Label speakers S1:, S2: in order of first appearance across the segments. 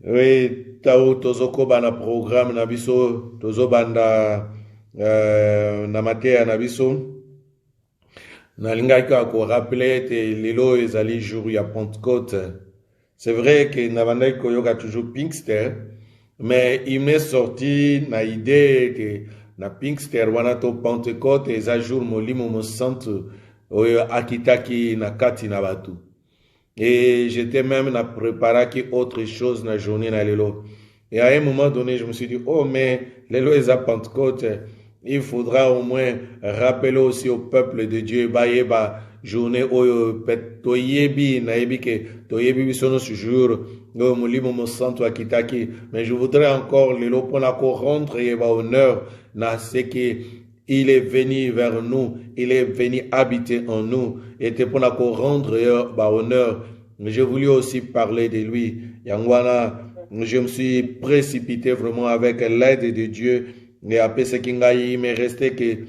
S1: Oui, tau tozoko bana programme na biso tozo banda na mateya na biso nalingaki ko rappeler te lelo ezali jour ya Pentecôte. C'est vrai que na bandaki koyoka toujours Pinkster, mais il m'est sorti na idée que na Pinkster wana to Pentecôte eza jour molimo mosantu oyo akitaki na kati na batu. Et j'étais même na préparé autre chose na journée na lelo. Et à un moment donné, je me suis dit, oh, mais lelo est à Pentecôte. Il faudra au moins rappeler aussi au peuple de Dieu, ba journée oyo toyebi na yebi ke toyebi bisono ce jour no mulimo mo santo akitaki. Mais je voudrais encore lelo pour la rendre yeba honneur na ce que il est venu vers nous, il est venu habiter en nous. Et pour la rendre honneur, j'ai voulu aussi parler de lui. Yangwana, je me suis précipité vraiment avec l'aide de Dieu. Et après ce qu'il il m'est resté que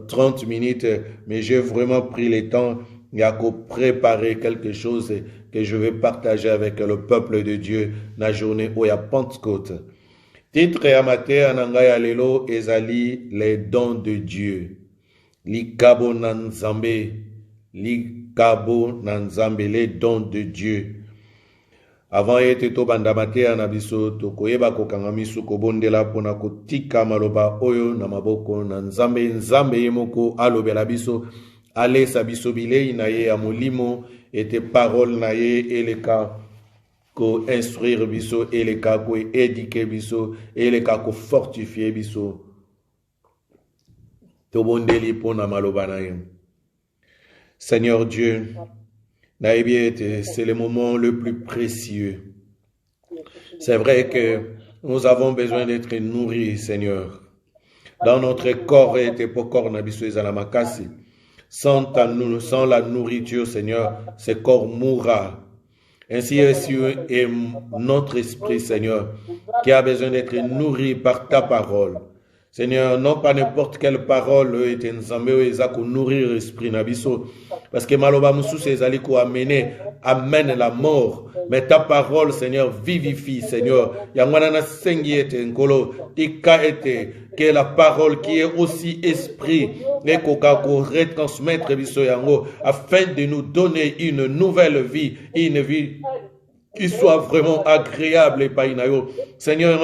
S1: 30 minutes, mais j'ai vraiment pris le temps et à préparer quelque chose que je vais partager avec le peuple de Dieu la journée où il y a Pentecôte. Titre ya matin anangaya lelo ezali les dons de Dieu. Likabo nanzambe, likabo nanzambe, les dons de Dieu. Avant ete to banda matin na biso to koyeba ko kangamisu ko bondela pona ko tika maloba oyo na maboko na nzambe nzambe yemoko alobela biso ale sa biso bilei na ye ya molimo ete parole na ye eleka ko instruire biso eleka ko éduquer biso eleka ko fortifier biso to bondeli pona maloba na ye. Seigneur Dieu, c'est le moment le plus précieux. C'est vrai que nous avons besoin d'être nourris, Seigneur. Dans notre corps et corps sans la nourriture, Seigneur, ce corps mourra. Ainsi est notre esprit, Seigneur, qui a besoin d'être nourri par ta parole. Seigneur, non pas n'importe quelle parole est nourrir l'esprit nabiso. Parce que maloba musu c'est amène la mort. Mais ta parole, Seigneur, vivifie, Seigneur. Yangwana sengi ete nkolo tika ete que la parole qui est aussi esprit et kokako retransmettre biso yango afin de nous donner une nouvelle vie, une vie qui soit vraiment agréable et païnayo. Seigneur,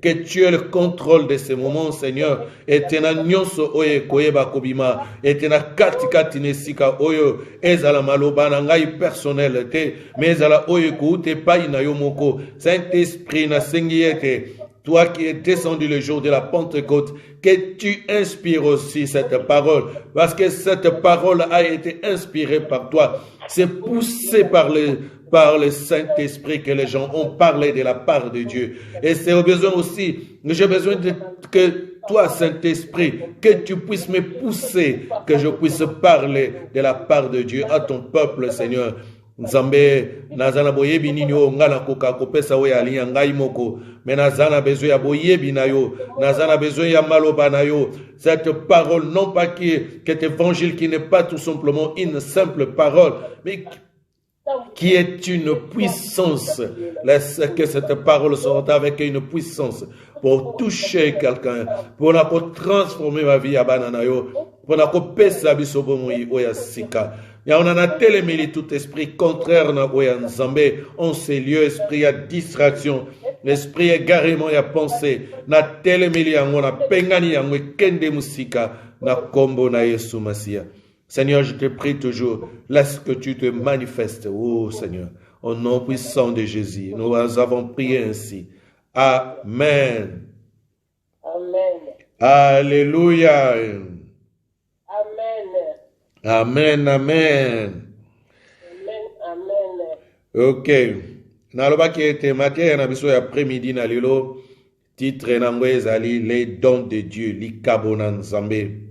S1: que tu aies le contrôle de ces moments, Seigneur. Et tena nyonso oye koyeba kobima. Et tena kati nesika oyo. Ezala maloba na ngai personnel te. Mais ezala oye koute païnayo moko. Saint-Esprit na sengiete. Toi qui es descendu le jour de la Pentecôte, que tu inspires aussi cette parole. Parce que cette parole a été inspirée par toi. C'est poussé par le Saint-Esprit que les gens ont parlé de la part de Dieu. Et c'est au besoin aussi, j'ai besoin que toi, Saint-Esprit, que tu puisses me pousser, que je puisse parler de la part de Dieu à ton peuple, Seigneur. Nzambe nazana boyebi nini o ngana koka kopesa we aliya ngai moko mais nazana besoin ya boyebi na yo nazana besoin ya maloba na yo cette parole non pas que cet évangile qui n'est pas tout simplement une simple parole mais qui est une puissance. Laisse que cette parole sorte avec une puissance pour toucher quelqu'un, pour transformer ma vie à bananayo, pour la pesa bisobomoi oya sika. Ya on a téléméli tout esprit contraire na oya nzambe, on ces lieux esprit à distraction, l'esprit égarément ya pensée, na téléméli yango na pengani yango kende musika na kombo na Yesu Masia. Seigneur, je te prie toujours, laisse que tu te manifestes, oh Seigneur, au nom puissant de Jésus. Nous avons prié ainsi. Amen.
S2: Amen.
S1: Alléluia.
S2: Amen.
S1: Amen, amen.
S2: Amen, amen.
S1: Ok. Naloba qui était matin, na biso après-midi na lilo, titre na ngwezali les dons de Dieu, likabona nzambe.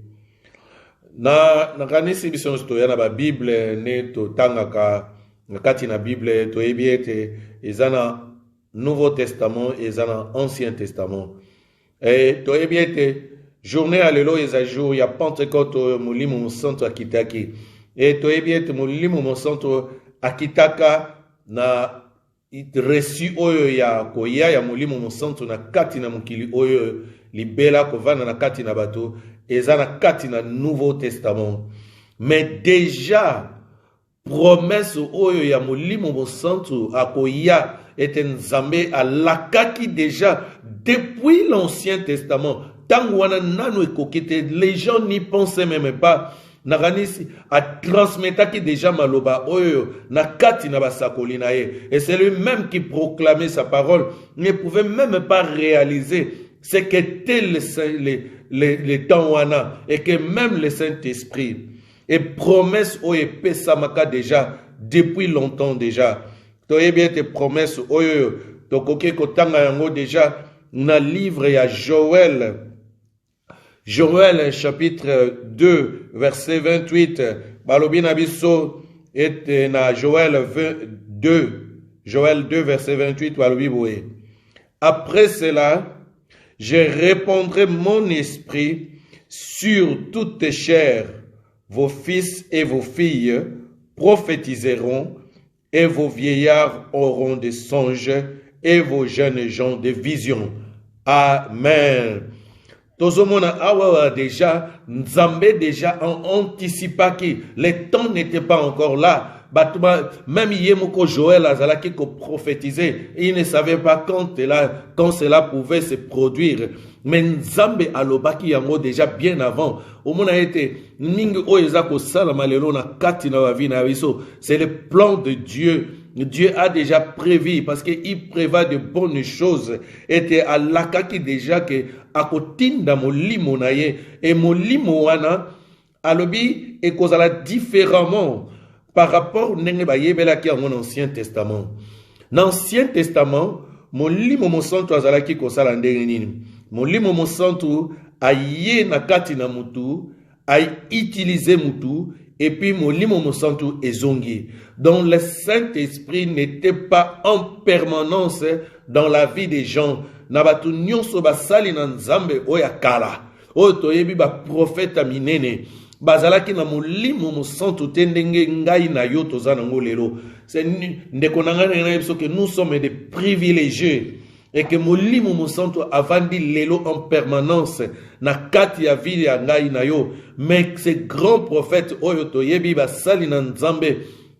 S1: Na kanisi biso to yana ba Bible ne to tangaka kati na Bible to ebiete ezana Nouveau Testament ezana Ancien Testament. Et to ebiete journée alelo ezajour ya Pentecôte mulimu santo akitaki. Et to ebiete mulimu santo akitaka na reçu oyo ya koya ya molimo mosantu na kati na mokili oyo libela kovanda na kati na bato eza na kati na Nouveau Testament. Mais déjà promesse oyo ya molimo mosantu akoya ete Nzambe alakaki déjà depuis l'Ancien Testament. Tango wana nanu ekokite, les gens n'y pensaient même pas. Naranisi a transmetaki déjà maloba oyo na kati na basakoli na ye. Et c'est lui-même qui proclamait sa parole. Il ne pouvait même pas réaliser ce qu'était le temps wana et que même le Saint-Esprit et promesse oyo pesamaka déjà depuis longtemps déjà. Toye bien tes promesses oyo tokoke kotanga yango déjà na livre ya Joël. Joël chapitre 2 verset 28 balobi na biso et na Joël 2 verset 28 balobi boye. Après cela, je répandrai mon esprit sur toutes tes chairs. Vos fils et vos filles prophétiseront, et vos vieillards auront des songes, et vos jeunes gens des visions. Amen. Tozomona awa déjà, Nzambe déjà anticipaki, le temps n'était pas encore là. Même Yemoko Joël Azalaki ko prophétisé, il ne savait pas quand cela pouvait se produire. Mais Nzambe alobaki yango déjà bien avant. Omona été ningi oeza ko sala malelo na kati na wavi na biso. C'est le plan de Dieu. Dieu a déjà prévu parce qu'il prévoit de bonnes choses. Et alakaki déjà que akotinda molimo na ye et molimo wana alobi et kozala différemment par rapport nenge bayebelaki en Ancien Testament. Dans l'Ancien Testament, molimo mosantu azalaki kosala ndenge nini? Molimo mosantu aye na kati na mutu, ay utiliser mutu, et puis molimo mosantu ezongi. Donc le Saint-Esprit n'était pas en permanence dans la vie des gens. Nabatu nyonso basali na Nzambe oya kala. Oyo toyebi ba prophète minene. Bazalaki na molimo mosantu tendenge ngai na yo tozana ngolelo. C'est ndeko nangana na biso que nous sommes des privilégiés. Et que molimo mosantu avandi lelo en permanence na kati ya vie ya ngai na yo. Mais ces grands prophètes oyo toyebi basali na Nzambe,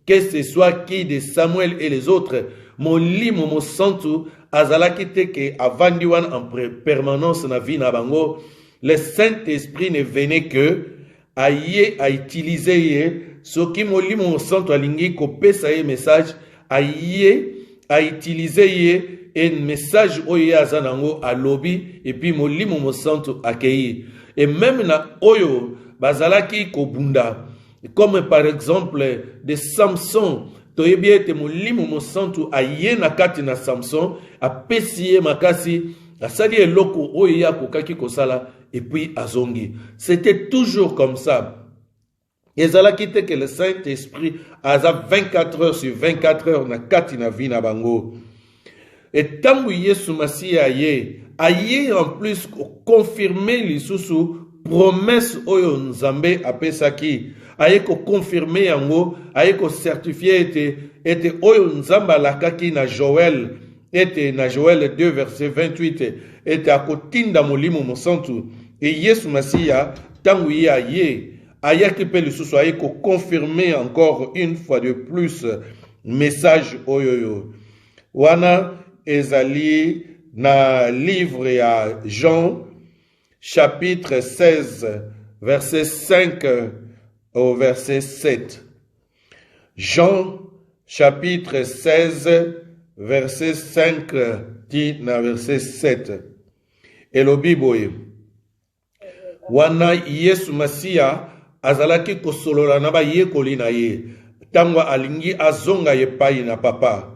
S1: que ce soit qui de Samuel et les autres, molimo mosantu azalaki te ke avandi wan en permanence na vie na bango. Le Saint-Esprit ne venait que aye a utiliser ye soki molimo mosantu alingi kopesa ye message aye a utiliser ye un message oyo azanango alobi et puis molimo mosantu akei. Et même na oyo bazalaki kobunda comme par exemple de Samson. Toyebi ete molimo mosantu aye na kati na Samson apesi ye makasi asali eloko oyo ya kokaki kosala et puis azongi. C'était toujours comme ça. Ezalaki te que le Saint-Esprit aza 24 heures sur 24 heures na kati na vi na bango. Et tangu Yesu Masiya aye en plus confirmer lisusu promesse oyo Nzambe apesaki. Aye ko confirmer yango, aye ko certifier ete oyo Nzamba lakaki na Joël, ete na Joël 2 verset 28, ete akotinda molimo mosantu. Et Yesu Masiya tangu ayaki pe lisusu aye ko confirmer encore une fois de plus message oyoyo. Wana ezali na livre ya Jean chapitre 16 verset 5 au verset 7. Jean chapitre 16 verset 5 dit na verset 7. Elobi boye. Wana Yesu Masiya azalaki kosolola na bayekoli na ye. Tango alingi azonga ye pai na papa.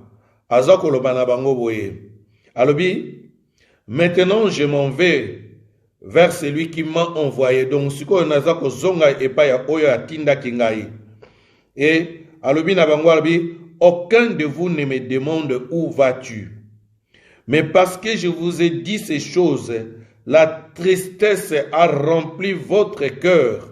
S1: Azakoloba na bango boye. Alobi, maintenant je m'en vais vers celui qui m'a envoyé. Donc, siko nazako zonga epai ya oyo atinda kingai. Et alobi na bango alobi, aucun de vous ne me demande où vas-tu. Mais parce que je vous ai dit ces choses, la tristesse a rempli votre cœur.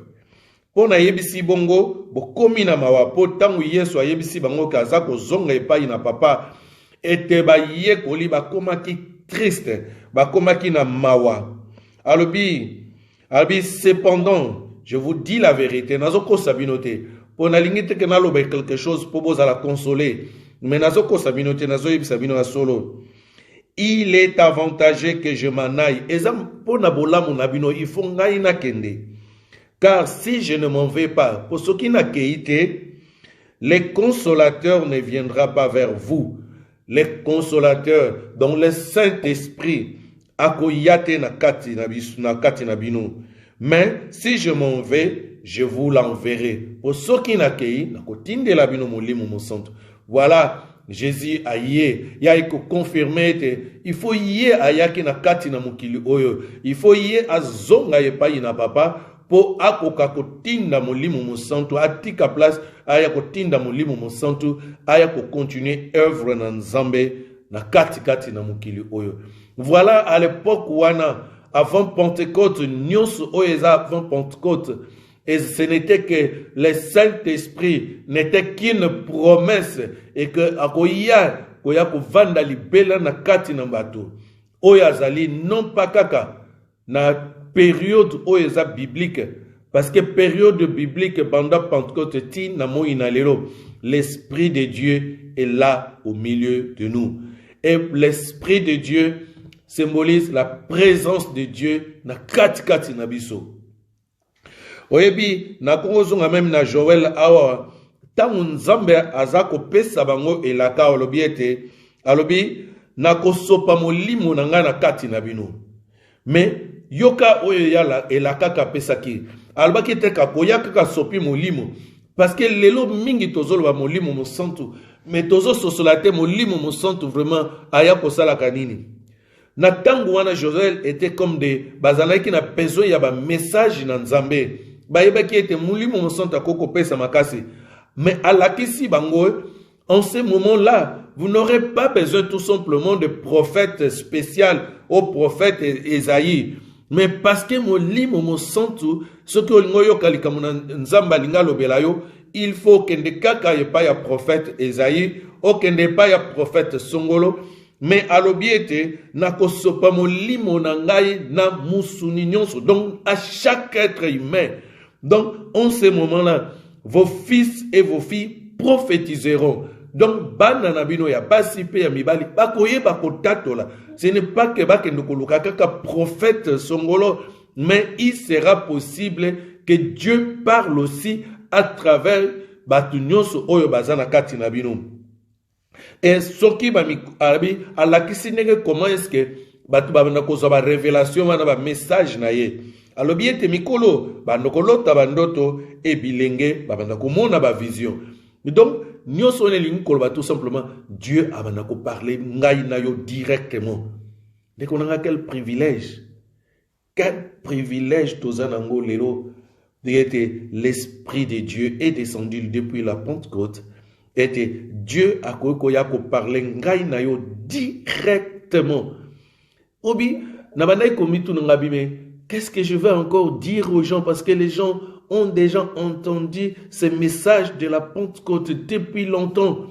S1: Pona yebisi bongo, bokomi na mawa po tangu Yesu ayebisi bango kazako zonga epai na papa. ete bayekoli bakomaki triste, bakomaki na mawa. Alobi cependant, je vous dis la vérité, nazoko sabinote, pour nalingi que nalobe quelque chose pour vous la consoler, mais nazoko sabinote, nazoyib sabino solo. Il est avantageux que je m'en aille. Ezam pour nabola mon abino, il faut ngai na kende. Car si je ne m'en vais pas, pour ce qui n'a qu'été, les consolateurs ne viendra pas vers vous. Les consolateurs, dont le Saint-Esprit, akoyate na kati na bino. Mais si je m'en vais, je vous l'enverrai. Pour ceux qui n'a qu'été, na kotinde la bino molimo mo santo. Voilà, Jésus a yé, ya iko confirmé te, il faut yé ayaki na kati na mukili oyo. Il faut yé azonga ye pa na papa. Po akoka kotinda molimo mo santo atika place aya kotinda molimo mo santo aya ko continuer œuvre na Nzambe na kati na mukili oyo. Voilà à l'époque wana avant Pentecôte nyonso oeza avant Pentecôte et ce n'était que le Saint-Esprit n'était qu'une promesse et que akoya koya ko vanda libela na kati na bato oya zali non pas kaka na période oeza biblique parce que période biblique pendant Pentecôte ti na mo inalelo l'esprit de Dieu est là au milieu de nous et l'esprit de Dieu symbolise la présence de Dieu na kati na biso. Oyebi na kongo même na Joël awa tangu Nzambe azako pesa bango elaka olobi ete alobi na kosopa molimo na nga na kati na bino. Mais yoka oyo yala elaka ka pesaki albaki te ka koyaka ka sopi molimo parce que lelo mingi tozolo ba molimo mo santu mais tozo sosolate molimo mo santu vraiment aya kosala kanini na tangu wana Joël était comme des bazalaki na besoin ya ba message na Nzambe bayebaki ete molimo mo santu akoko pesa makasi mais alakisi bango en ce moment-là vous n'aurez pas besoin tout simplement de prophète spécial au prophète Esaïe. Mais parce que molimo mo santu ce que ngoyo kalikamuna Nzamba lingalo belayo il faut que ne kaka ye pa ya prophète Esaïe o que ne pa ya prophète Songolo mais alobiete na kosopa molimo na ngai na musuni nyonso donc à chaque être humain. Donc en ce moment-là vos fils et vos filles prophétiseront. Donc bana na bino ya basi pe ya mibali bakoye bakotatola. Ce n'est pas que bakendo koluka kaka prophète Songolo, mais il sera possible que Dieu parle aussi à travers batunyonso oyo bazana kati na bino. Et soki ba arabi alakisi nege comment est-ce que batu babanda ko ba révélation wana ba message na ye. Alobi ete mikolo bandokolota bandoto e bilenge babanda ko mona ba vision. Donc nous sommes tout simplement Dieu a parlé directement. Donc on a quel privilège. Quel privilège tozanango lelo de l'esprit de Dieu est descendu depuis la Pentecôte. Et Dieu a parlé directement. Obi nabanaï komitu ngabime. Qu'est-ce que je vais encore dire aux gens parce que les gens ont déjà entendu ce message de la Pentecôte depuis longtemps.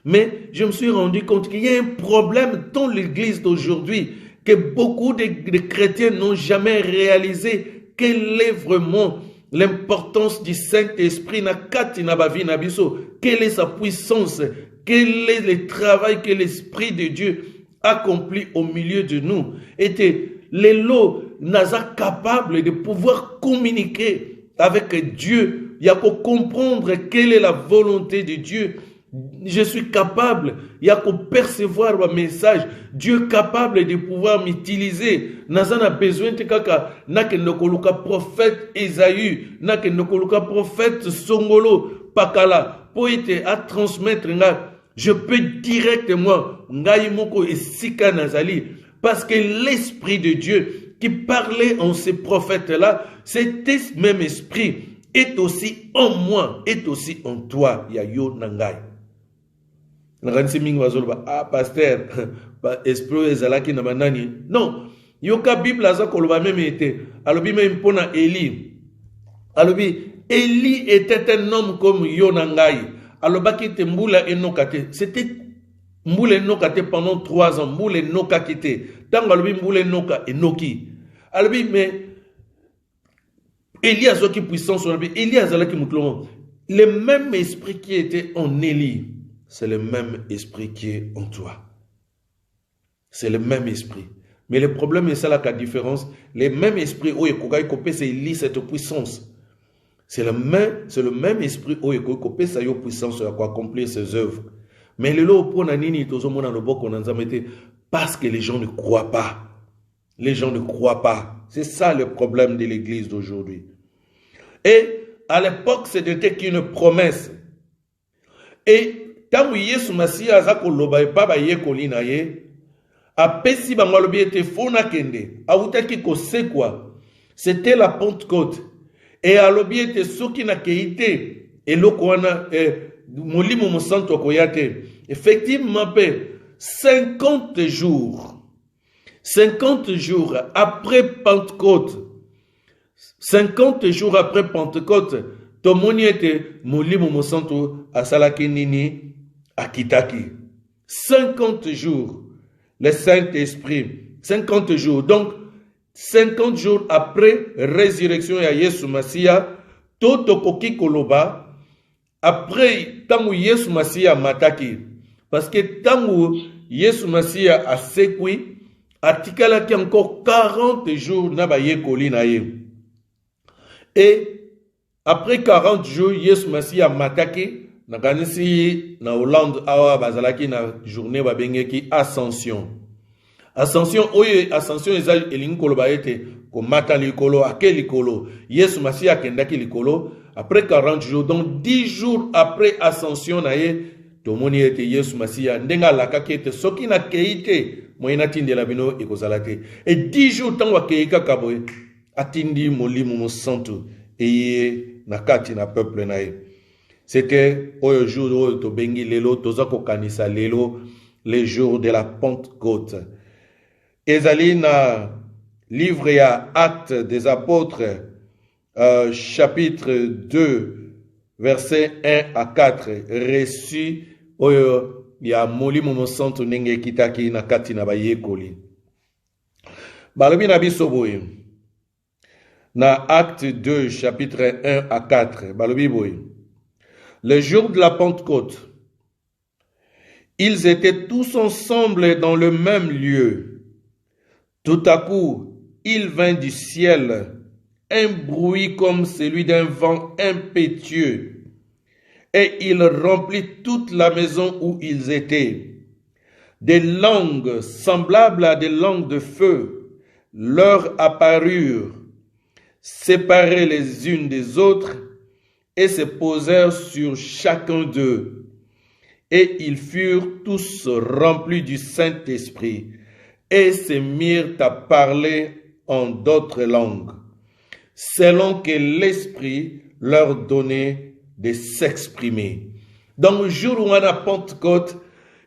S1: Mais je me suis rendu compte qu'il y a un problème dans l'église d'aujourd'hui que beaucoup de chrétiens n'ont jamais réalisé. Quelle est vraiment l'importance du Saint-Esprit na kati na bavi na biso? Quelle est sa puissance? Quel est le travail que l'Esprit de Dieu accomplit au milieu de nous? Et les lots naza capable de pouvoir communiquer avec Dieu, il y a qu'à comprendre quelle est la volonté de Dieu. Je suis capable, il y a qu'à percevoir le message. Dieu est capable de pouvoir m'utiliser. Nazana besoin de kaka, n'a que nokoluka prophète Esaïe, n'a que nokoluka prophète Songolo, pakala, pour être à transmettre nga. Je peux directement, ngai moko esika nazali, parce que l'Esprit de Dieu qui parlait en ces prophètes-là, cet même esprit est aussi en moi, est aussi en toi. Yayo nangai. Ah, pasteur, esprit ezalaki na manani. Non, yoka Bible aza koloba même été. Alobi même pona Élie. Alobi était un homme comme yo nangai. Alobaki tembula enokate. C'était Mboule noka te pendant 3 ans. Mboule noka kite. Tant alobi mboule noka et noki. Alobi mais Élie a qui puissance. Élie a qui moutlon. Le même esprit qui était en Élie, c'est le même esprit qui est en toi. C'est le même esprit. Mais le problème est ça la différence. Le même esprit où il copé c'est Élie cette puissance. C'est le même esprit où il copé sa puissance pour accomplir ses œuvres. Mais le lot pour nanini tozomo na loboko na nzamete parce que les gens ne croient pas. Les gens ne croient pas. C'est ça le problème de l'église d'aujourd'hui. Et à l'époque, c'était qu'une promesse. Et tant que Yesu Masia azako loba e baba ye kolina ye, apesi bango lobi ete fona kende, awutaki ko sekwa. C'était la Pentecôte. Et alobi ete soki na keite eloko wana molimo mosanto koyate. Effectivement, 50 jours après Pentecôte, 50 jours après Pentecôte, tomoni ete molimo mosanto asalaki nini akitaki. 50 jours, le Saint-Esprit, 50 jours. Donc, 50 jours après résurrection ya Yesu Masia, toto koki koloba, après tangu Yesu Masia mataki, parce que tangu Yesu Masia a sekwi, atikalaki encore 40 jours na ba yekoli na ye. Et après 40 jours, Yesu Masia mataki, na kanisi na Hollande awa bazalaki na journée babengeki Ascension. Ascension eza elingi koloba ete ko mata likolo ake likolo. Yesu Masia kendaki likolo après 40 jours, donc 10 jours après Ascension na ye, tomoni ete Yesu Masia ndenga lakaki ete soki na keite moyena tindela bino ekozala te. Et 10 jours tango akeika kaboye atindi molimo mosantu eye na kati na peuple na ye. C'était au jour où tobengi lelo tozako kanisa lelo les jours de la Pentecôte. Ezali na livre ya Actes des Apôtres chapitre 2 verset 1 à 4 reçu oyo ya molimo mosantu ndenge kitaki na kati na bayekoli. Balobi na biso boye na Acte 2 chapitre 1 à 4 balobi boye. Le jour de la Pentecôte, ils étaient tous ensemble dans le même lieu. Tout à coup, il vint du ciel un bruit comme celui d'un vent impétueux, et il remplit toute la maison où ils étaient. Des langues semblables à des langues de feu leur apparurent, séparées les unes des autres, et se posèrent sur chacun d'eux. Et ils furent tous remplis du Saint-Esprit, et se mirent à parler en d'autres langues, selon que l'Esprit leur donnait de s'exprimer. Dans le jour où on a Pentecôte,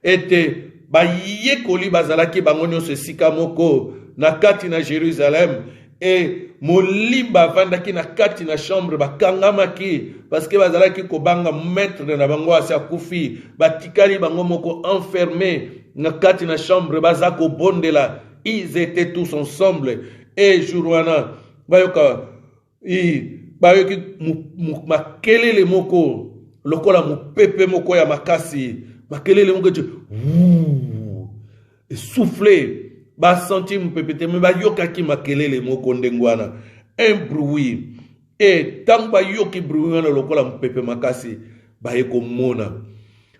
S1: était bayekoli bazalaki bangonyo se sikamoko na kati na Jérusalem, et moliba vandaki na kati na chambre bakangamaki parce que bazalaki ko banga maître na bango asa kufi batikali bango moko enfermé na kati na chambre bazako bondela. Ils étaient tous ensemble et jourwana bayoka bayoki makelele moko lokola mupepe moko ya makasi makelele moko et souffler ba senti mpepete me ba yokaki makelele moko ndengwana un bruit et tant ba yoki bruit wana lokola mpepe makasi ba eko mona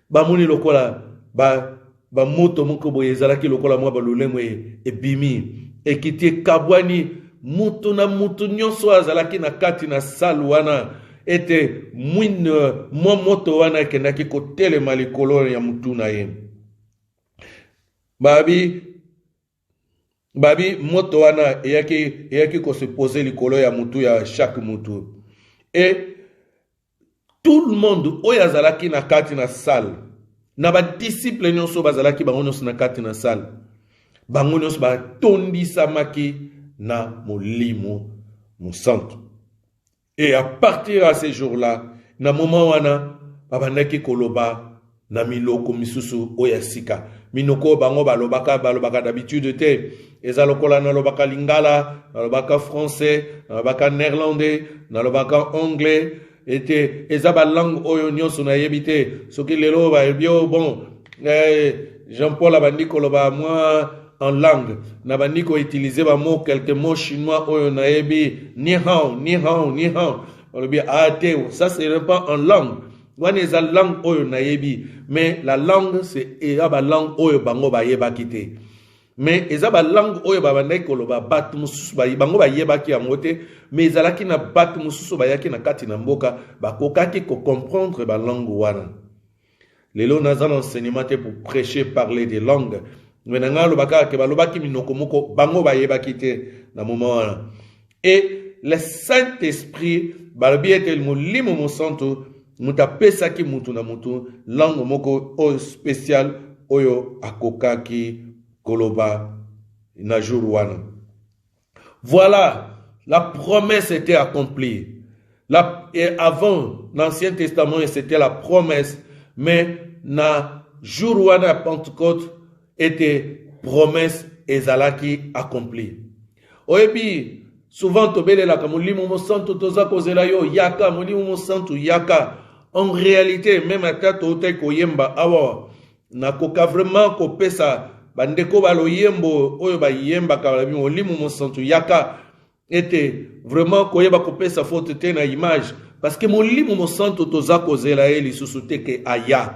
S1: ba moni lokola ba moto moko boye ezalaki lokola mwa balolemo ebimi ekiti kabwani mutu na mutu nyonso azalaki na kati na salle wana ete mwine mwa moto wana ekendaki kotelema likolo ya mutu na ye. Babi moto wana eyaki ko se poser likolo ya mutu ya chaque mutu. Et tout le monde oyazalaki na kati na salle na ba disciple nyonso bazalaki bango nyonso na kati na salle bango nyonso ba tondisa maki na molimo mosantu. Et à partir à ces jours-là na moment wana babandaki koloba na miloko misusu oyasika minoko bango balobaka d'habitude te ezalokola nalobaka lingala nalobaka français nalobaka néerlandais nalobaka anglais ete eza balangue oyo nyonso nayebi te soki lelo bayebio bon Jean-Paul abandi koloba moi en langue nabandi ko utiliser ba mot quelques mots chinois oyo nayebi ni hao olobi ate ça c'est pas en langue wana eza langue oyo nayebi mais la langue c'est eza ba langue oyo bango bayebaki te mais eza ba langue oyo babandaki koloba bato mosusu bango bayebaki yango te mais ezalaki na bato mosusu bayaki na kati na mboka bakokaki comprendre ba langue wana lelo naza na enseignement te pour prêcher parler des langues mais nanga lobaka ke balobaki minoko moko bango bayebaki te na moment wana et le Saint-Esprit balobi ete molimo mosantu mutu apesaki mutu na mutu langue moko oyo spécial oyo akokaki koloba na jour wana. Voilà, la promesse était accomplie. Et avant l'Ancien Testament, c'était la promesse, mais na jour wana Pentecôte était promesse ezalaki accomplie. Oyebi souvent tobelela ka molimo mosantu toza kozela yo yaka molimo mosantu yaka. En réalité même ata tote koyemba awa na koka vraiment kopesa bandeko baloyembo oyo bayemba ka molimo mosantu yaka était vraiment koyeba kopesa faute te na image parce que molimo mosantu toza kozela eli susute ke aya.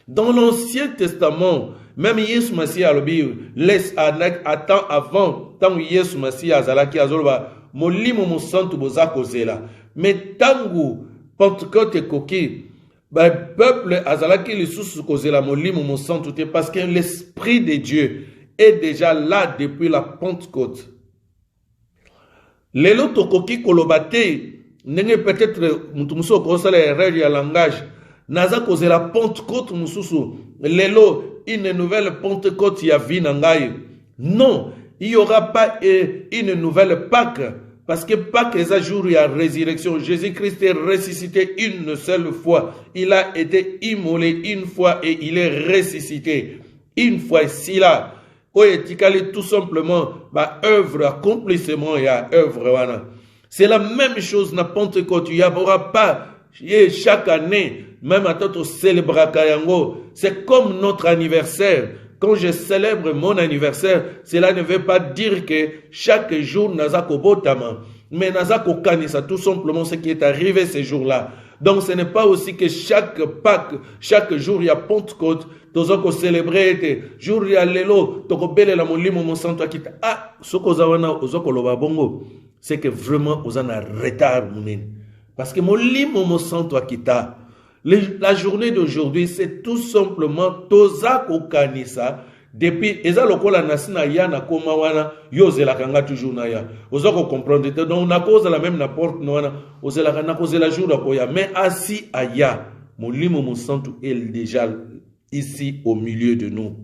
S1: Dans l'Ancien Testament, même Yesu Masi alobi laisse attend avant tant Yesu Masi azalaki azoloba molimo mosantu boza kozela mais tangu Pentecôte koki ba peuple azalaki lisusu kozela molimo mosantu te parce que l'esprit de Dieu est déjà là depuis la Pentecôte. Lelo tokoki kolobate ndenge peut-être mutu muso kosala erreur ya langage naza kozela Pentecôte mususu lelo une nouvelle Pentecôte ya vie na ngai. Non, il y aura pas une nouvelle Pâques parce que Pâques est un jour de la résurrection. Jésus-Christ est ressuscité une seule fois. Il a été immolé une fois et il est ressuscité une fois. Ici là, tout simplement ma œuvre accomplissement et à œuvre. C'est la même chose na Pentecôte. Il n'y aura pas chaque année même à tout célébrer Kayango. C'est comme notre anniversaire. Quand je célèbre mon anniversaire, cela ne veut pas dire que chaque jour nazako botama, mais nazako kanisa tout simplement ce qui est arrivé ces jours-là. Donc ce n'est pas aussi que chaque Pâques, chaque jour il y a Pentecôte, tozako célébrer te jour il y a lelo, toko bele la molimo monsanto akita. Ah, soko zawana ozoko loba bongo, c'est que vraiment ozana retard munene. Parce que molimo monsanto akita. La journée d'aujourd'hui, c'est tout simplement toza kokanisa depuis eza lokola nasina ya na koma wana yozela kanga toujours na ya oza ko comprendre te donc na cause la même n'importe wana ozela kana cause la jour akoya mais asi aya molimo mosantu est déjà ici au milieu de nous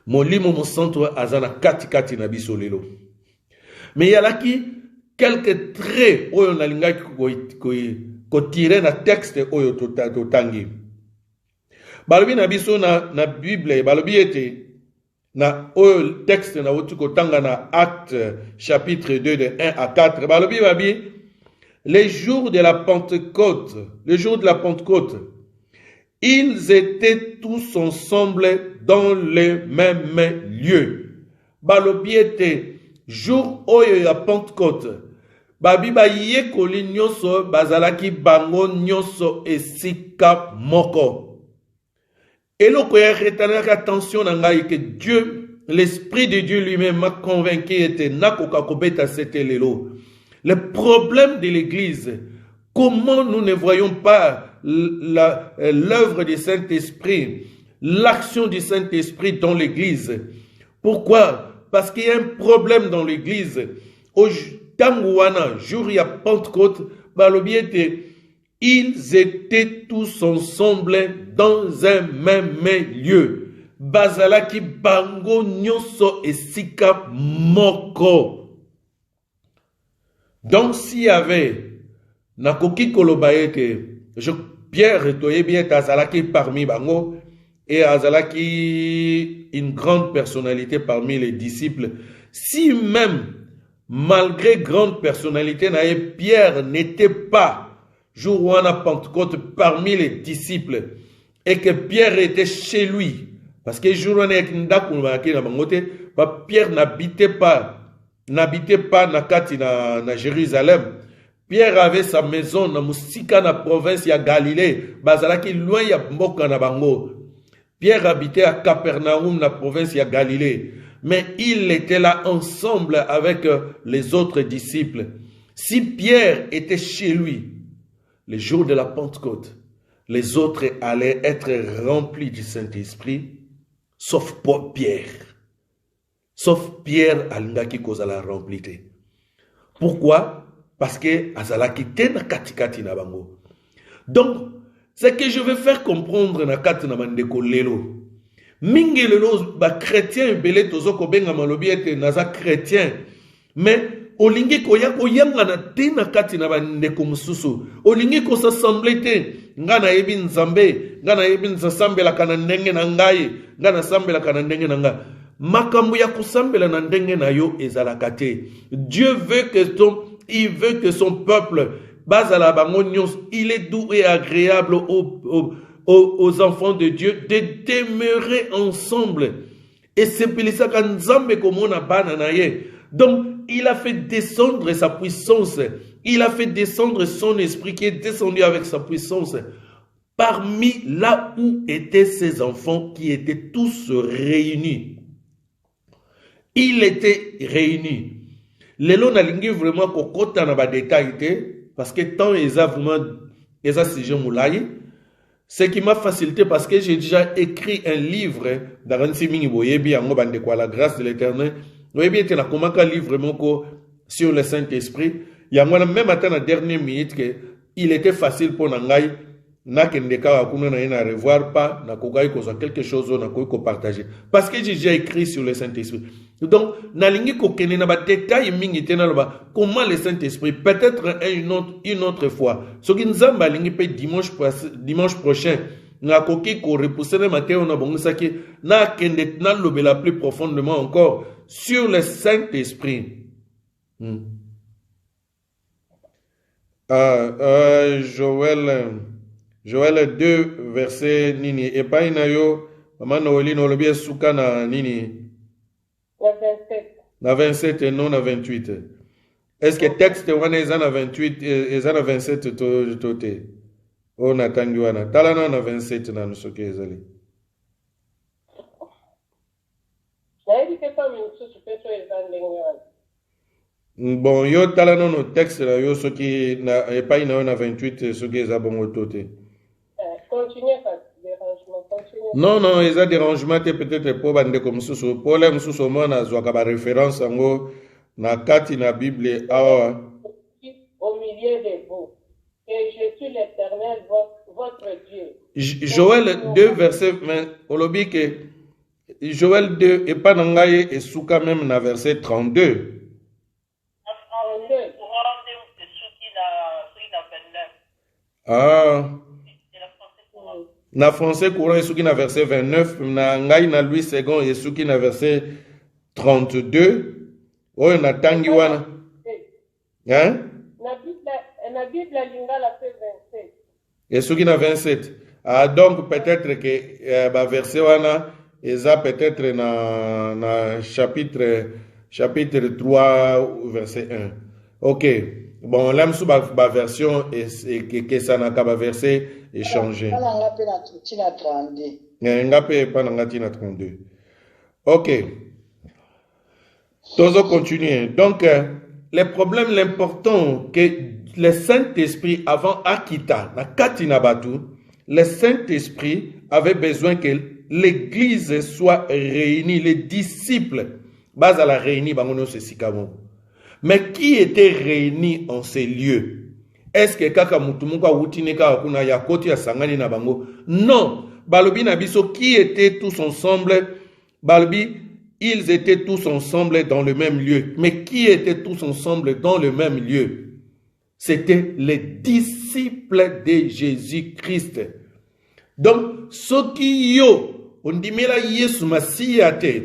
S1: molimo mosantu azana kati na biso lelo mais yalaki quelques traits oyo na lingaki ko tirer na texte oyo totangi balobi na biso na Bible balobi ete na oyo texte na otuko tanga na Acte chapitre 2 de 1 à 4 balobi babi les jours de la Pentecôte ils étaient tous ensemble dans le même lieu balobi ete jour oyo ya Pentecôte babi ba yekoli nyonso bazalaki bango nyonso esika moko. Eloko ya retenir attention na ngai que Dieu, l'Esprit de Dieu lui-même m'a convaincu était nakoka kobeta c'était lelo. Le problème de l'Église, comment nous ne voyons pas l'œuvre du Saint-Esprit, l'action du Saint-Esprit dans l'Église. Pourquoi? Parce qu'il y a un problème dans l'Église. Tangouana, jour ya Pentecôte, balobiete, ils étaient tous ensemble dans un même lieu. Bazalaki bango nyonso esika moko. Donc s'il y avait nakoki kolobaete, Pierre toyebi azalaki parmi bango et azalaki une grande personnalité parmi les disciples. Si même, malgré grande personnalité, Pierre n'était pas, jour où on a Pentecôte, parmi les disciples, et que Pierre était chez lui, parce que jour où on a Pierre n'habitait pas na Jérusalem. Pierre avait sa maison na musika na province ya Galilée, bazalaki loin ya mboka na bango. Pierre habitait à Capernaum, la province de Galilée. Mais il était là ensemble avec les autres disciples. Si Pierre était chez lui, le jour de la Pentecôte, les autres allaient être remplis du Saint-Esprit, sauf Pierre. Sauf Pierre, alingaki kozala remplité. Pourquoi? Parce que azalaki tena katikati na bango. Donc, ce que je veux faire comprendre na kati na mandeko lelo. Mingi lelo ba chrétien belé tozo ko benga malobi ete naza chrétien. Mais olingi ko yanga na te na kati na bandeko mususu. Olingi ko s'assembler te. Ngana yebi nzambe, ngana yebi nzasambela kana ndenge na ngai, ngana sambela kana ndenge na nga. Makambu ya kusambela na ndenge na yo ezalaka te. Dieu veut que son peuple il est doux et agréable aux enfants de Dieu de demeurer ensemble. Et c'est ça donc, il a fait descendre sa puissance. Il a fait descendre son esprit qui est descendu avec sa puissance parmi là où étaient ses enfants qui étaient tous réunis. Il était réuni. Lelo na lingi vraiment kokota na ba détail parce que tant ils a vraiment sujet moulaye, ce qui m'a facilité parce que j'ai déjà écrit un livre d'Aransi Mingi Boyebi en bande quoi la grâce de l'Éternel. Boyebi était na komaka livre moko sur le Saint-Esprit. Il y a moi même à la dernière minute que il était facile pour nangai na kendeka akuna na revoir pas na kogai ko quelque chose na ko partager parce que j'ai déjà écrit sur le Saint-Esprit. Donc nalingi ko kene na ba détail mingi tenaloba comment le Saint-Esprit peut-être une autre fois ce qui nzamba lingi pe dimanche prochain na koki ko repousser na mateo na bongusaki na kende na lobela plus profondément encore sur le Saint-Esprit. Joël 2 verset nini epai na yo mama Noeli no lobi suka na nini na 27 et non na 28. Est-ce que texte wana eza na 28 eza na 27 tote o na tangi wana tala na 27 na nusoke ezali bon yo tala no texte la yo soki na epai na yo na 28 soki eza bongo tote.
S2: Continuez, dérangement, continuez.
S1: Non, ils ont dérangement peut-être pour bande comme ça. Pour les mususu moi na zoaka ba référence ngo na kati na Bible awa.
S2: Au milieu de vous, que je suis l'Éternel, votre Dieu.
S1: Joël 2 verset 20. Olobi que Joël 2 et pas nangaye et souka même na verset 32. Ah. Na français courant et souki na verset 29, na ngai na Louis II et souki na verset 32. Oh na tangi wana. Hein?
S2: Na Bible lingala fait 27.
S1: Et souki na 27. Ah donc peut-être que ba verset wana eza peut-être na chapitre 3 verset 1. OK. Bon, là, je ba version et que ça n'a qu'à verset et changer. OK. Toujours continuer. Donc, les problèmes, l'important que le Saint-Esprit avant Akita, na Katina Batu, le Saint-Esprit avait besoin que l'église soit réunie, les disciples, base à la réunie, bangono se sikamo. Mais qui était réuni en ces lieux? Est-ce que kaka mutumuka wutineka kuna yakoti ya sangani na bango? Non. Balobi na biso qui étaient tous ensemble? Balobi, ils étaient tous ensemble dans le même lieu. Mais qui étaient tous ensemble dans le même lieu? C'était les disciples de Jésus-Christ. Donc, ce qui yo ondimela Yesu Masiya te.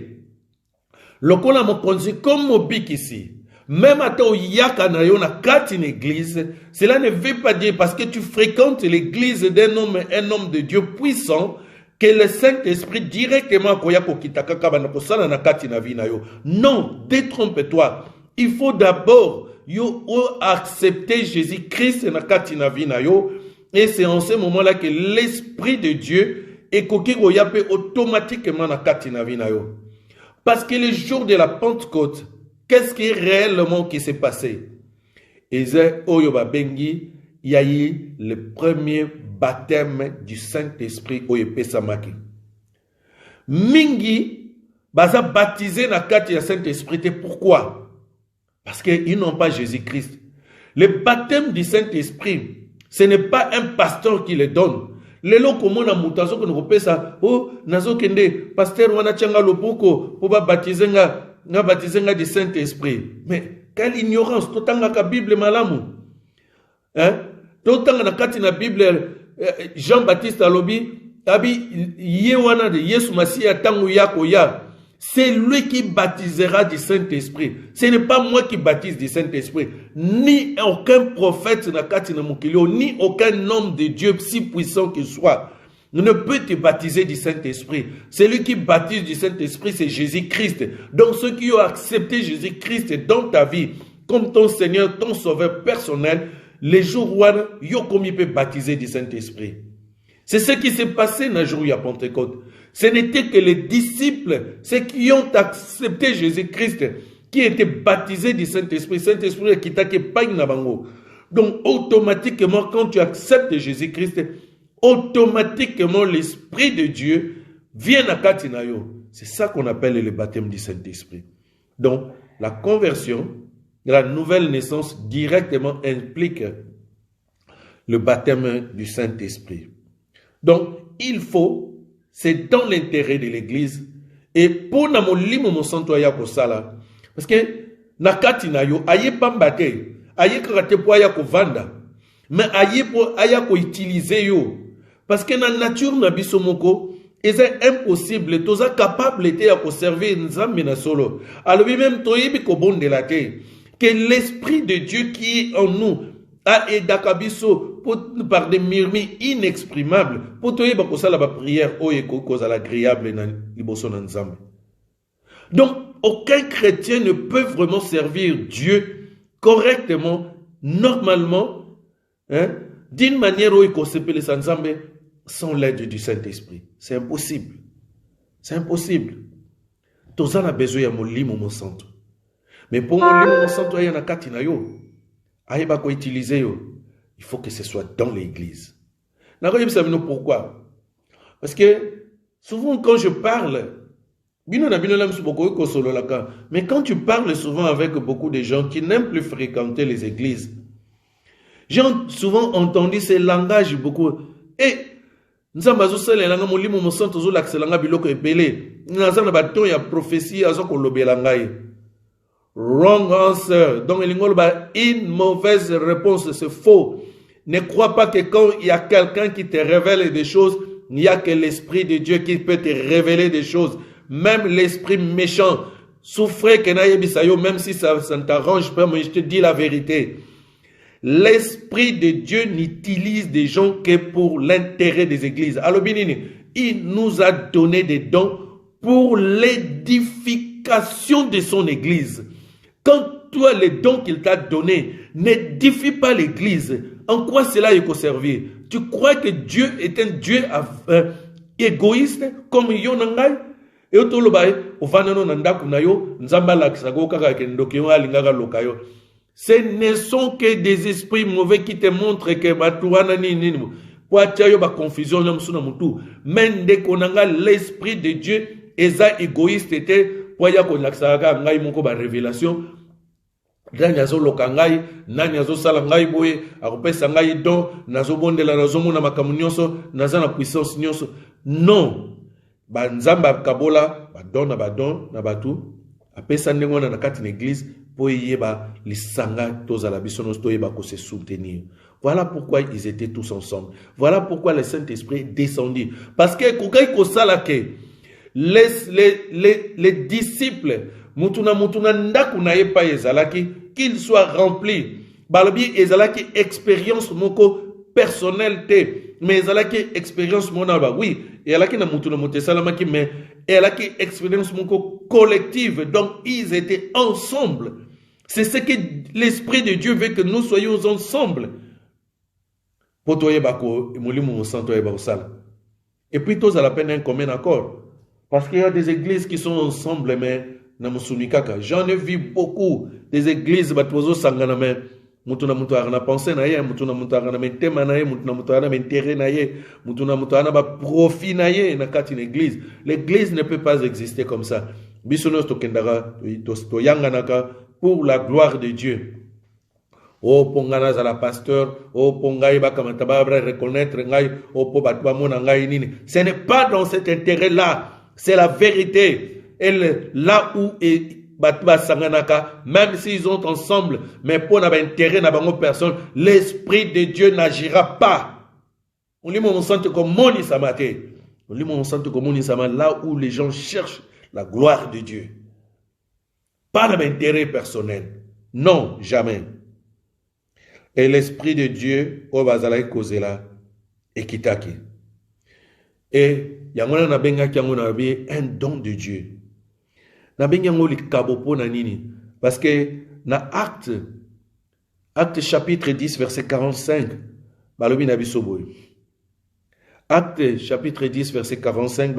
S1: Lokola mokonzi comme mobikisi. Même à ton yaka na yo na kati na église, cela ne veut pas dire parce que tu fréquentes l'église d'un homme, un homme de Dieu puissant, que le Saint-Esprit directement koya kokitaka kabana kosala na kati na vi na yo. Non, détrompe-toi. Il faut d'abord yo accepter Jésus-Christ na kati na vi na yo, et c'est en ce moment-là que l'Esprit de Dieu est koki koyape automatiquement na kati na vi na yo. Parce que le jour de la Pentecôte, qu'est-ce qui est réellement qui s'est passé? Et Oyoba Bengi, il y a eu le premier baptême du Saint-Esprit Oyepe Samaki. Mingi, baza baptisé na kati ya Saint-Esprit. Pourquoi? Parce qu'ils n'ont pas Jésus-Christ. Le baptême du Saint-Esprit, ce n'est pas un pasteur qui le donne. Lelo komona mutazo ko pesa oh nazo kende pasteur wana changa lopoko pour baptiser nga baptiser nga du Saint-Esprit. Mais quelle ignorance, totanga ka Bible malamu. Hein? Totanga na kati na Bible Jean-Baptiste alobi abi ye wana de Yesu Masiya tangu yako ya. C'est lui qui baptisera du Saint-Esprit. Ce n'est pas moi qui baptise du Saint-Esprit. Ni aucun prophète na kati na mukilio, ni aucun homme de Dieu si puissant qu'il soit ne peut te baptiser du Saint-Esprit. Celui qui baptise du Saint-Esprit, c'est Jésus-Christ. Donc ceux qui ont accepté Jésus-Christ dans ta vie, comme ton Seigneur, ton Sauveur personnel, les jours où yo comme il peut baptiser du Saint-Esprit. C'est ce qui s'est passé dans le jour où il y a Pentecôte. Ce n'était que les disciples, ceux qui ont accepté Jésus-Christ, qui étaient baptisés du Saint-Esprit. Saint-Esprit qui t'a pas na bango. Donc automatiquement, quand tu acceptes Jésus-Christ, automatiquement l'Esprit de Dieu vient à Katinayo. C'est ça qu'on appelle le baptême du Saint-Esprit. Donc la conversion, la nouvelle naissance directement implique le baptême du Saint-Esprit. Donc il faut, c'est dans l'intérêt de l'Église, et pour na molimo mo santo ya kosala, parce que na Katinayo aye pambate, aye karate po ya kovanda, mais aye po aya ko utiliser yo. Parce que dans la nature na biso moko, c'est impossible, toza capable était à servir nzambe na solo. Alors même toyebi ko bonde la terre, que l'Esprit de Dieu qui est en nous a edakabiso par des murmures inexprimables pour toyeba ko sala ba prière o eko koza agréable na liboso na nzambe. Donc aucun chrétien ne peut vraiment servir Dieu correctement, normalement, hein, d'une manière où il consepele sa nzambe sans l'aide du Saint-Esprit. C'est impossible. C'est impossible. Tout ça a besoin de molimo mo santo. Mais pour molimo mo santo ya na kati na yo, ayeba ko utiliser yo, il faut que ce soit dans l'église. Pourquoi? Parce que souvent quand je parle, mais quand tu parles souvent avec beaucoup de gens qui n'aiment plus fréquenter les églises, j'ai souvent entendu ces langages beaucoup. Et wrong answer. Donc, une mauvaise réponse, c'est faux. Ne crois pas que quand il y a quelqu'un qui te révèle des choses, il n'y a que l'Esprit de Dieu qui peut te révéler des choses. Même l'esprit méchant, souffrez que n'ayebisayo, même si ça ne t'arrange pas, mais je te dis la vérité. L'Esprit de Dieu n'utilise des gens que pour l'intérêt des églises. Alors, il nous a donné des dons pour l'édification de son église. Quand toi, les dons qu'il t'a donnés n'édifient pas l'église, en quoi cela est servir? Tu crois que Dieu est un Dieu égoïste comme Yonangai? Et au tolobaye, au fanano nandaku nayo, nzambala kisago kaka kendokiyo alingaka lokayo. Ce ne sont que des esprits mauvais qui te montrent que batuana nini. Poachayo ba confusion yamsuna mutu. Men de konanga l'esprit de Dieu eza égoïste était poya konakisaka ngai moko ba révélation. Nani azo loka ngai, nani azo sala ngai boye, akopesa ngai don, nazo bondela nazo mona makamu nyonso, naza na puissance nyonso. Non. Ba nzamba kabola, ba don na batu, apesa ndengo na kati na église po yeba lisanga tozala biso to yeba ko se soutenir. Voilà pourquoi ils étaient tous ensemble. Voilà pourquoi le Saint-Esprit est descendu. Parce que kokai ko sala ke les disciples, mutuna ndaku na ye pa ezalaki, qu'ils soient remplis. Balobi ezalaki expérience moko personnelle te, mais ezalaki expérience monaba. Oui, ezalaki na mutuna motesalamaki, mais ezalaki expérience moko collective. Donc ils étaient ensemble. C'est ce que l'Esprit de Dieu veut, que nous soyons ensemble. Et puis tous à la peine un commun accord. Parce qu'il y a des églises qui sont ensemble, mais j'en ai vu beaucoup des églises mutuna mutu arana pensé na ye, mutuna mutu arana mentema na ye, mutuna mutu arana mentere na ye, mutuna mutu arana ba profit na ye na kati l'église. L'église ne peut pas exister comme ça. Bisonos to kendara to yanganaka pour la gloire de Dieu. Oh pongana za la pasteur, oh pongai ba kamantababra reconnaître ngai, oh po batwa mona ngai nini. Ce n'est pas dans cet intérêt là, c'est la vérité. Elle là où est même s'ils sont ensemble, mais pour n'avoir intérêt n'a pas personne, l'Esprit de Dieu n'agira pas. On lit mon centre comme Moni Samate. On lit mon centre comme Moni Samate, là où les gens cherchent la gloire de Dieu. Pas d'intérêt personnel. Non, jamais. Et l'Esprit de Dieu, au Bazalaï Kozela, et Kitaki. Et Yamona Nabenga Kiamona un don de Dieu. Parce que dans Acte chapitre 10 verset 45, Acte chapitre 10 verset 45,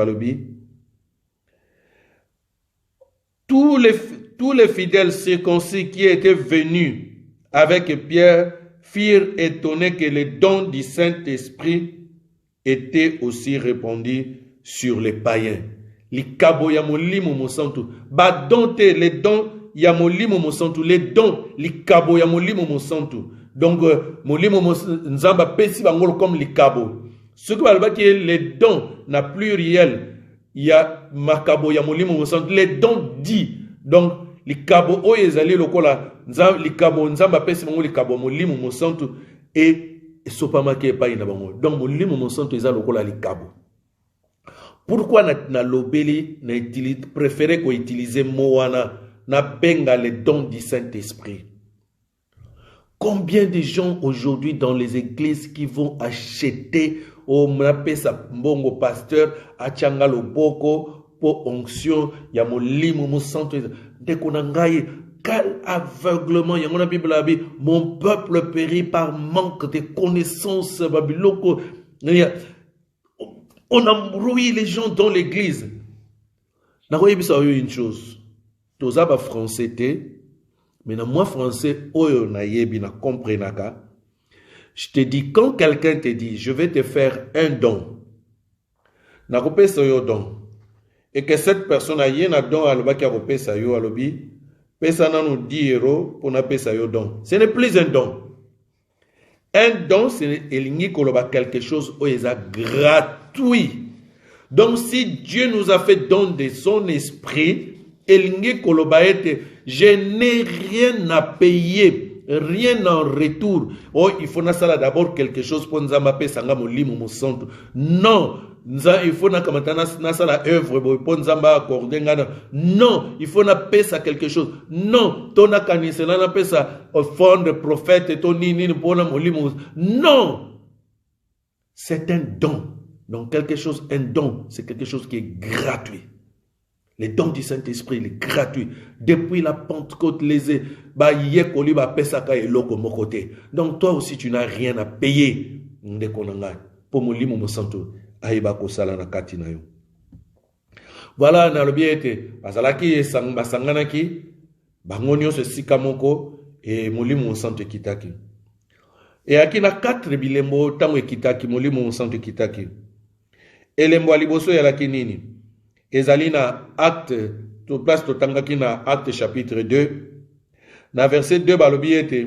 S1: tous les fidèles circoncis qui étaient venus avec Pierre firent étonner que les dons du Saint-Esprit étaient aussi répandus sur les païens. Les kabo ya molimo mosantu ba donte les dons ya molimo mosantu les dons les kabo ya molimo mosantu. Donc molimo nzamba pesi bangolo comme les kabo. Ce que va que les dons n'a plus réel, il y a makabo ya molimo mosantu les dons dits. Donc les kabo o ezali lokola nzamba les kabo nzamba pesi bangolo les kabo molimo mosantu et sopa make pa ina bango. Donc molimo mosantu ezali lokola les kabo. Pourquoi na lobeli na préféré qu'on utilise moana na benga les dons du Saint-Esprit? Combien de gens aujourd'hui dans les églises qui vont acheter au mnapesa mbongo pasteur achanga loboko pour onction ya molimo mo santo de konangai quel aveuglement yangona Bible abi mon peuple périt par manque de connaissances babiloko. On embrouille les gens dans l'église. Une chose. Tous les français, mais moi français, je te dis, quand quelqu'un te dit, je vais te faire un don, et que cette personne a un don, nous 10 euros pour un don. Ce n'est plus un don. Un don, c'est quelque chose qui est gratuit. Donc, si Dieu nous a fait don de son esprit, je n'ai rien à payer, rien en retour. Oh, il faut d'abord quelque chose pour nous appeler Sangamo Limo Santo. Non, il faut na œuvre pour nous accorder. Non, il faut na pesa quelque chose. Non, ton akanisela na pesa fond de prophète ton nini pour na molimo. Non, c'est un don. Donc quelque chose, un don, c'est quelque chose qui est gratuit. Les dons du Saint-Esprit, il est gratuit. Depuis la Pentecôte, donc toi aussi, tu n'as rien à payer. Voilà, na lobi ete bazalaki basanganaki bangonyo se sikamoko et molimo santo kitaki. Et akina 4 bilembo tango kitaki molimo santo kitaki. Elembo aliboso ya laki nini? Ezali na acte to place to tangaki na acte chapitre 2 na verset 2 balobi ete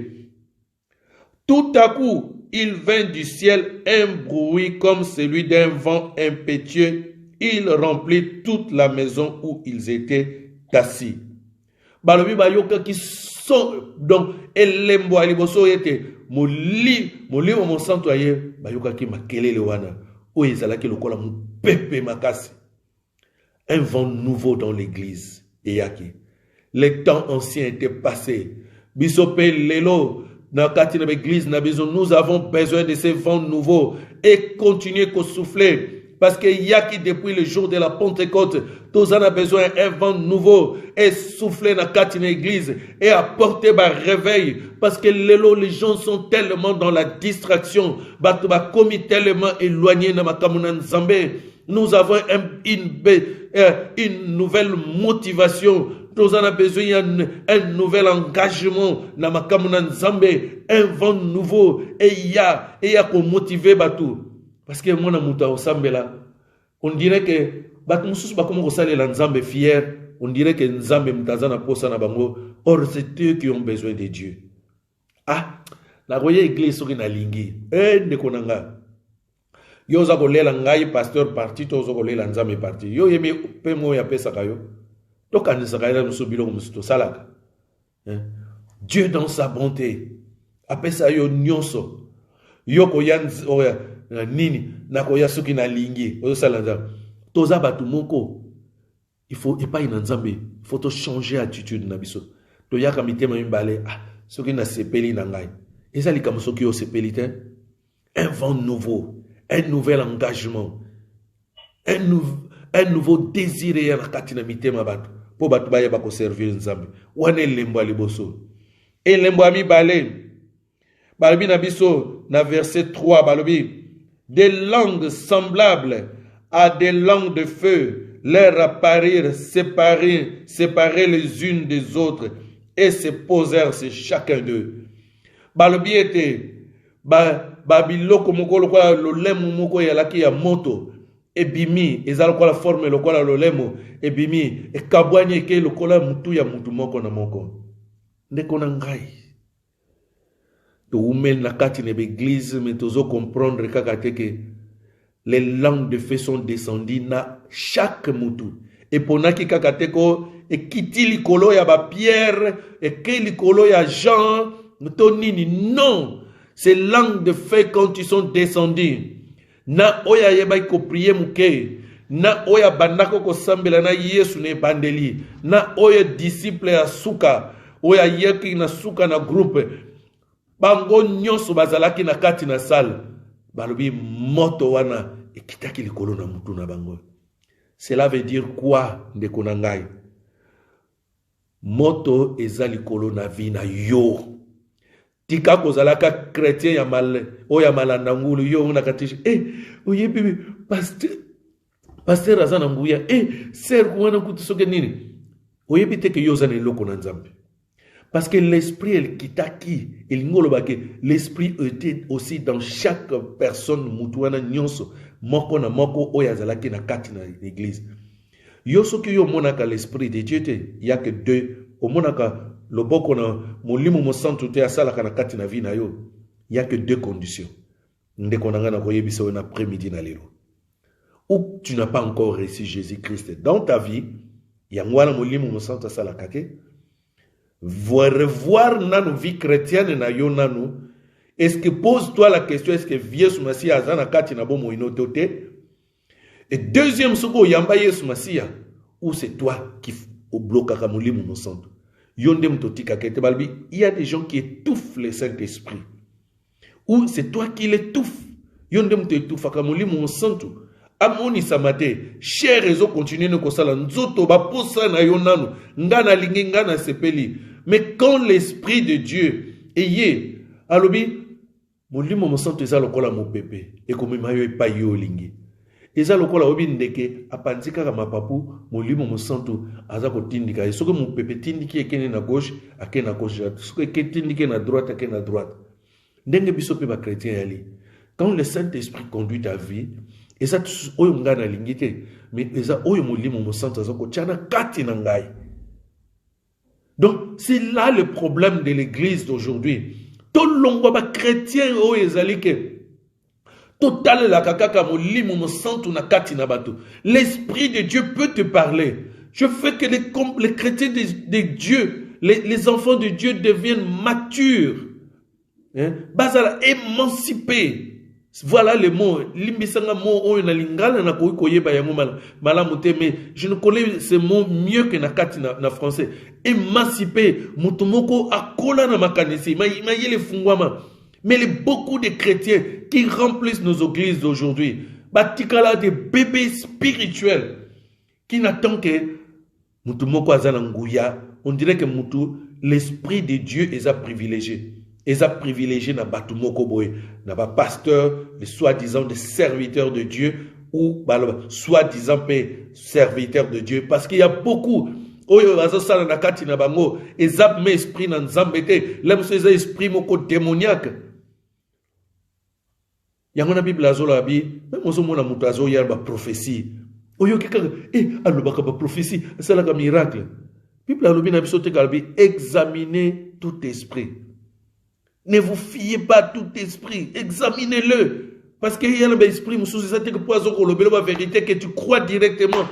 S1: tout à coup il vint du ciel un bruit comme celui d'un vent impétueux. Il remplit toute la maison où ils étaient assis. Balobi bayoka qui sont donc elembo aliboso ete molimo mo santo aye bayoka ki makelele wana o ezalaki lokola pepe makasi. Un vent nouveau dans l'église. Eyaki. Les temps anciens étaient passés. Bisope lelo. Dans l'église, nous avons besoin de ces vents nouveaux. Et continuer à souffler. Parce qu'il y a qui depuis le jour de la Pentecôte, tous en a besoin d'un vent nouveau et souffler dans l'église et apporter un réveil. Parce que les gens sont tellement dans la distraction, commis tellement éloignés de ma Zambé. Nous avons une nouvelle motivation. Nous en avons besoin d'un nouvel engagement dans ma Zambé, un vent nouveau et il y a qu'on motiver Batou. Parce que moi, on dirait que fier, on dirait que Nzambe mutazana posa na bango. Or, c'est eux qui ont besoin de Dieu. Ah, la royale église sur une lingi. Ne konanga. Yo za kolela ngai pasteur parti to zo kolela Nzambe parti. Yo yemi pe mo ya pesa kayo. To kanisa kaira musubilo musto salaka. Dieu dans sa bonté. Apesa yo nyonso. Yo ko yanz nini nakoya suki na lingi ozosalanza toza batu moko il faut pas inanzambe il faut to changer attitude na biso to yaka mitema mimbale soki na sepeli na ngai ezali comme soki o sepeli te un vent nouveau un nouvel engagement un nouveau désir ya na kati na mitema batu po batu baye bako servir nzambe wana elembo liboso elembo mibale balobi na biso na verset 3 balobi des langues semblables à des langues de feu leur apparirent séparées les unes des autres et se posèrent sur chacun d'eux. Balobi ete babiloko moko lokola lolemo moko yalaki ya moto ebimi ezala lokola forme lokola lolemo ebimi ekabwani eke lokola mutu ya mutu moko na moko ndeko na ngai. Na kati na l'église, mais tozo comprendre que les langues de feu sont descendues na chaque moutou. Et pour na ki kakateko et kiti likolo ya ba Pierre et ke likolo ya Jean, tonini non, ces langues de feu quand ils sont descendues. Na oya yeba ko prier muke, na oya bandako ko sambela na Yesu ne bandeli, na oya disciple ya suka, oya yeki na suka na groupe. Bango nyonso bazalaki na kati na salle balobi moto wana ekitaki likolo na mutu na bango. Cela veut dire quoi ndeko na ngai? Moto eza likolo na vi na yo. Tika kozalaka chrétien ya mal o ya malanda ngulu yo una katishi oyebi pasteur azana nguya ser kuwana kutusoke nini oyebi teke yo zana eloko na Nzambe. Parce que l'esprit, il kitaki, l'esprit était aussi dans chaque personne, mutuana nyonso, moko na moko oyazalaki na kati na l'église. Yo soki yo monaka l'esprit de Dieu te, y a que deux. O monaka loboko na molimo mo santu te asalaka na kati na vie na yo. Y a que deux conditions. Ndeko nanga na koyebisa na après-midi na lelo. Ou tu n'as pas encore reçu Jésus-Christ dans ta vie, yangwana molimo mo santu asalaka ke. Revoir nanu vie chrétienne na yo nanu. Est-ce que pose-toi la question, est-ce que Yesu Masia azana kati na bomo inotote? Et deuxième soko yamba Yesu Masia, ou c'est toi qui bloque à molimo no santo. Yonde mtotika kete balbi, il y a des gens qui étouffent le Saint-Esprit. Ou c'est toi qui l'étouffes. Yonde mtotika à molimo no santo. Amoni samate, cher rezo continue no kosala nzoto ba posa na yonanu, ngana lingi ngana sepeli. Mais quand l'Esprit de Dieu est alobi, molimo mo santo eza lokola mo pepe, et comme mayo e pa yo lingi. Eza lokola obi ndeke apanzika ka mapapu, molimo mo santo aza ko tindika. Et soki mo pepe tindiki ekene na gauche, akene na gauche, soki tindiki na droite, akene na droite. Ndenge biso pe ba chrétien yali. Quand le Saint-Esprit conduit ta vie, et ça oyo ngana lingite, mais eza oyo molimo mo santo aza ko tiana kati na ngai. Donc, c'est là le problème de l'église d'aujourd'hui. Tout le monde chrétien ou ezalike. Total la kakaka molimo mo santo na kati na bato. L'Esprit de Dieu peut te parler. Je veux que les chrétiens de Dieu, les enfants de Dieu deviennent matures. Hein? Bazala émancipés. Voilà les mots. Limbisanga mo oyo na lingala na koyeba yango malamu te, mais je ne connais ces mots mieux que na kati na français. Émancipé, mutumoko akola na makanisi, ma yele fungwama. Mais il y a beaucoup de chrétiens qui remplissent nos églises d'aujourd'hui. Batikala des bébés spirituels qui n'attendent que mutumoko azana nguya. On dirait que l'esprit de Dieu est privilégié. Ils ont privilégié na batumoko boy, na ba pasteur, les soi-disant des serviteurs de Dieu ou soi-disant serviteurs de Dieu, parce qu'il y a beaucoup. Oyo bazosala na kati na bango, ezap me esprit na nzambete, l'aime ces esprits moko démoniaque. Yango na Bible azola bi, même ozomona mutu azoya ba prophétie. Oyo kika alobaka ba prophétie, c'est la miracle. Bible alobi na biso te kalbi, examinez tout esprit. Ne vous fiez pas à tout esprit, examinez-le. Parce qu'il y a un esprit, la vérité que tu crois directement.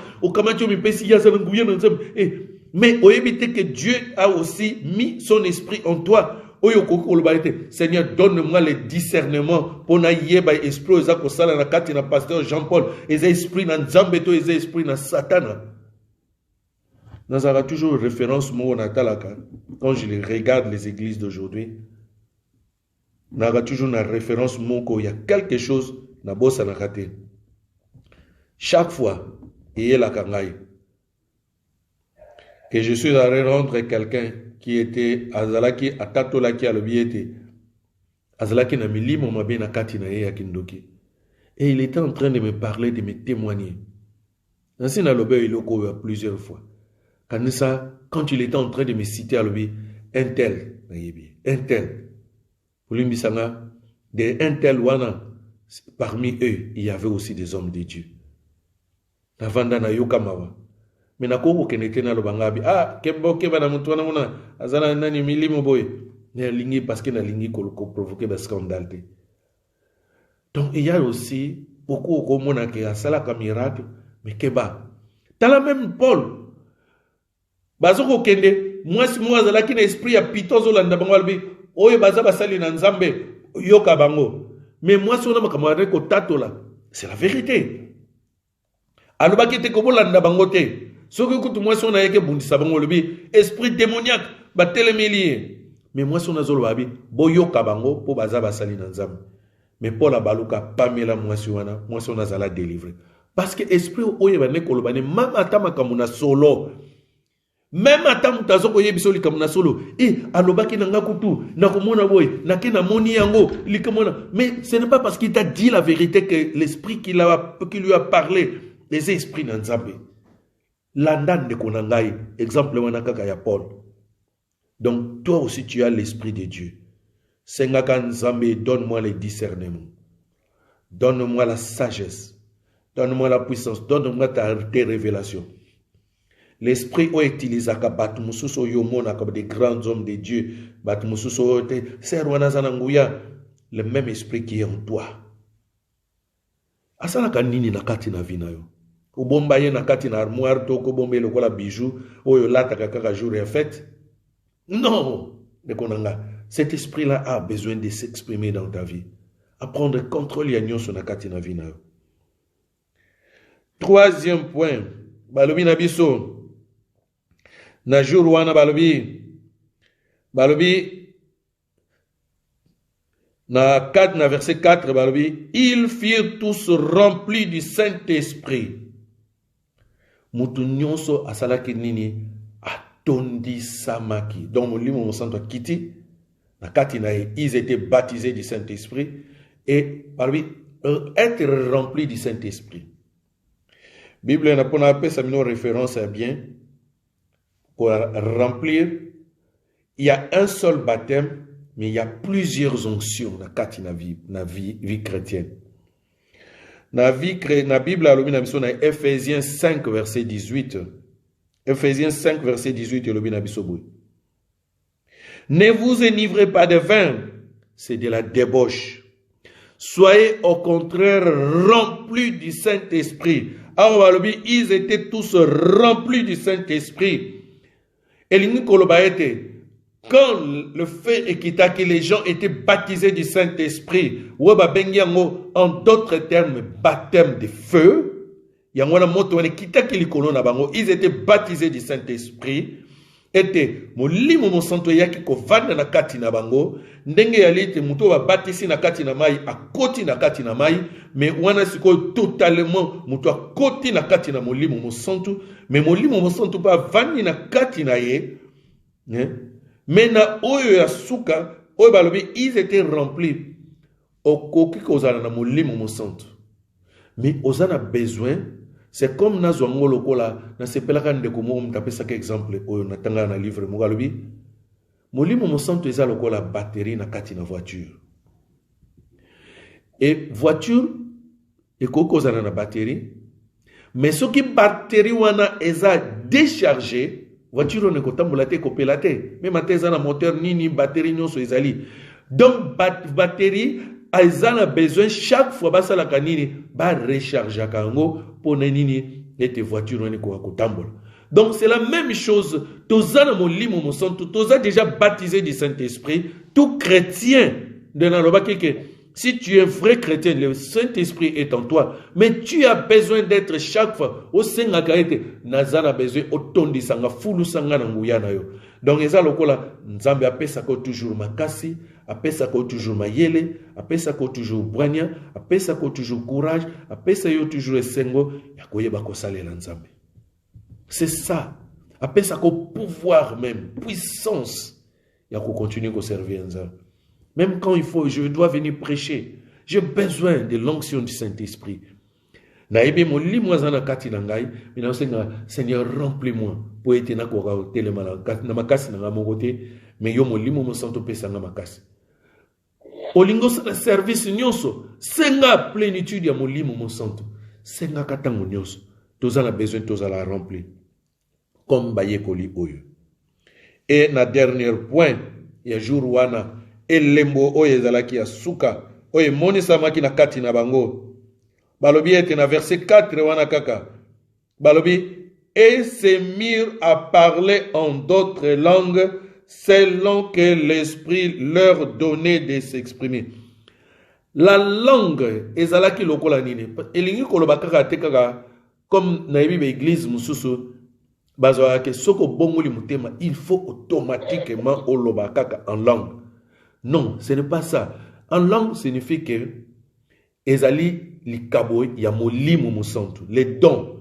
S1: Mais au éviter que Dieu a aussi mis son esprit en toi. Seigneur, donne-moi le discernement pour n'ayeba esprit aux akosala na kati na pasteur Jean-Paul, les esprits na Nzambeto, les esprits na Satan. Nous avons toujours référence quand je regarde les églises d'aujourd'hui. N'a toujours une référence moko, il y a quelque chose na bossa na raté. Chaque fois, il y a la kangai que je suis allé rendre quelqu'un qui était azalaki atatolaki alobiete azalaki na milimo mabe na kati na ya kindoki, et il était en train de me parler, de me témoigner. Ainsi na lobe iloko plusieurs fois. Quand il était en train de me citer alobi un tel, de un tel wana, parmi eux, il y avait aussi des hommes de Dieu. Navanda na yokamawa. Mais na koko kenete na lobangabi. Ah, kembo keba na mutu wana muna. Azana nani milimo boy. Na lingi parce que na lingi ko provoquer des scandales. Donc il y a aussi beaucoup au mona qui a sala comme miracle, mais keba. Tala même Paul. Bazoko kende, moi zala ki na esprit ya pitozo landa bangwalbi. Oye baza basali na nzambe yoka bango. Mais moi si on a makamare ko tatola, c'est la vérité. Aloba ki te ko bolanda bango te. Soki kutu moi si on a yeke bundisa bango lobi esprit démoniaque ba telemelier. Mais moi si on a zolo babi bo yoka bango po baza basali na nzambe. Mais Paul abaluka pamela moi si on a zala délivré. Parce que esprit oye ba ne kolobane mama tama kamuna solo. Même à temps où tu as dit solo, alobaki nanga kutu, nakomona boy, nakena moni yango, mais ce n'est pas parce qu'il t'a dit la vérité que l'esprit qui lui a parlé, les esprits n'anzambe. Landan de konangai, exemple manakaka ya Paul. Donc toi aussi tu as l'esprit de Dieu. Sengaka nzambe, donne-moi le discernement. Donne-moi la sagesse. Donne-moi la puissance. Donne-moi tes révélations. L'esprit a utilisé comme des grands hommes de Dieu. Le même esprit qui est en toi. Asala kanini na kati na vina yo. Ubomba ye na kati na armoire to ko bombe le kola bijou oyo lata kaka jour et fête. Non, cet esprit-là a besoin de s'exprimer dans ta vie. Apprendre contrôle yanyo sur na kati na vina yo. Troisième point, balobi na biso. Na jour wana balobi na 4 na verset 4 balobi ils firent tous remplis du Saint-Esprit. Mutu nyonso asalaki nini atondi samaki. Donc mon livre mon centre kiti na kati na ils étaient baptisés du Saint-Esprit et balobi être remplis du Saint-Esprit. Bible na pona pe sa mino référence à bien. Pour remplir, il y a un seul baptême, mais il y a plusieurs onctions dans la vie chrétienne. Dans la Bible, dans Ephésiens 5, verset 18. Ephésiens 5, verset 18, ne vous enivrez pas de vin, c'est de la débauche. Soyez au contraire remplis du Saint-Esprit. Alors, ils étaient tous remplis du Saint-Esprit. Elingi kolobaete quand le fait est que les gens étaient baptisés du Saint-Esprit, en d'autres termes, baptême de feu, ils étaient baptisés du Saint-Esprit, était molimo mo santo yaki ko vanda na kati na bango ndenge yalite muto ba batisi na kati na mai akoti na kati na mai mais wana siko totalement muto akoti na kati na molimo mo santo mais molimo mo santo pa vandi na kati na ye mais na oyo ya suka oyo balobi ils étaient remplis okoki kozala na molimo mo santo mais ozana besoin. C'est comme na zongo lokola na sepelaka ndeko mo mtapesa ka exemple oyo na tanga na livre mo galobi molimo mo santo eza lokola batterie na kati na voiture et voiture ekokozana na batterie mais soki batterie wana eza déchargé voiture ne kotambola te kopela te même eza na moteur nini batterie nyonso ezali donc batterie eza na besoin chaque fois basalaka nini ba recharger kango pour nini ete voiture wana ko kotambola. Donc c'est la même chose. Toza na molimo mo santo, toza déjà baptisé du Saint-Esprit, tout chrétien de naloba que si tu es vrai chrétien, le Saint-Esprit est en toi, mais tu as besoin d'être chaque fois au senga kaete nazana besoin otondi sanga fulu sanga na nguya na yo. Donc eza lokola nzambe apesa ko toujours makasi, apesa ko toujours mayele, apesa ko toujours bwanya, apesa ko toujours courage, apesa yo toujours esengo ya koyeba ko salela nzambe. C'est ça. Apesa ko pouvoir même, puissance ya ko continuer ko servir nzambe. Même quand je dois venir prêcher, j'ai besoin de l'onction du Saint-Esprit. Naïbe mo limo zana kati na ngai, mina senga Seigneur remplis-moi pour être na ko telema na makasi na mo côté, mais yo mo limo mo santo pesa na makasi. Olingo sa service nyonso, senga plénitude ya mo limo mo santo. Senga katango nyonso, tozala besoin tozala rempli. Comme bayekoli oyo. Et na dernier point, ya jour wana elembo oyo ezalaki ya suka oyo monisama na kati na bango. Balobi ete na verset 4 wana kaka. Balobi et se mirent à parler en d'autres langues selon que l'esprit leur donnait de s'exprimer. La langue ezalaki lokola nini? Elingi koloba kaka te kaka comme na yebi be église mususu bazwa ke soko bongoli mutema il faut automatiquement oloba kaka en langue. Non, ce n'est pas ça. En langue signifie que ezali likabo ya molimo musantu, les dons.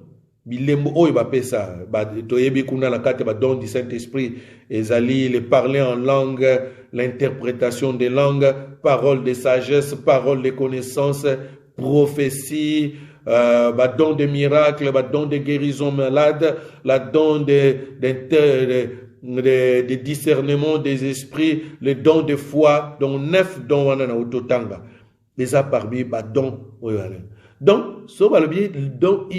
S1: Bilembo oyo ba pesa ba toyebi kuna la kate ba don du Saint-Esprit, ezali le parler en langue, l'interprétation des langues, parole de sagesse, parole de connaissance, prophétie, ba don de miracles, ba don de guérison malade, la don de discernement des esprits, le don de foi, donc 9 dons wana na utotanga. Les a parmi ba don oyale. Donc so ba le bien donc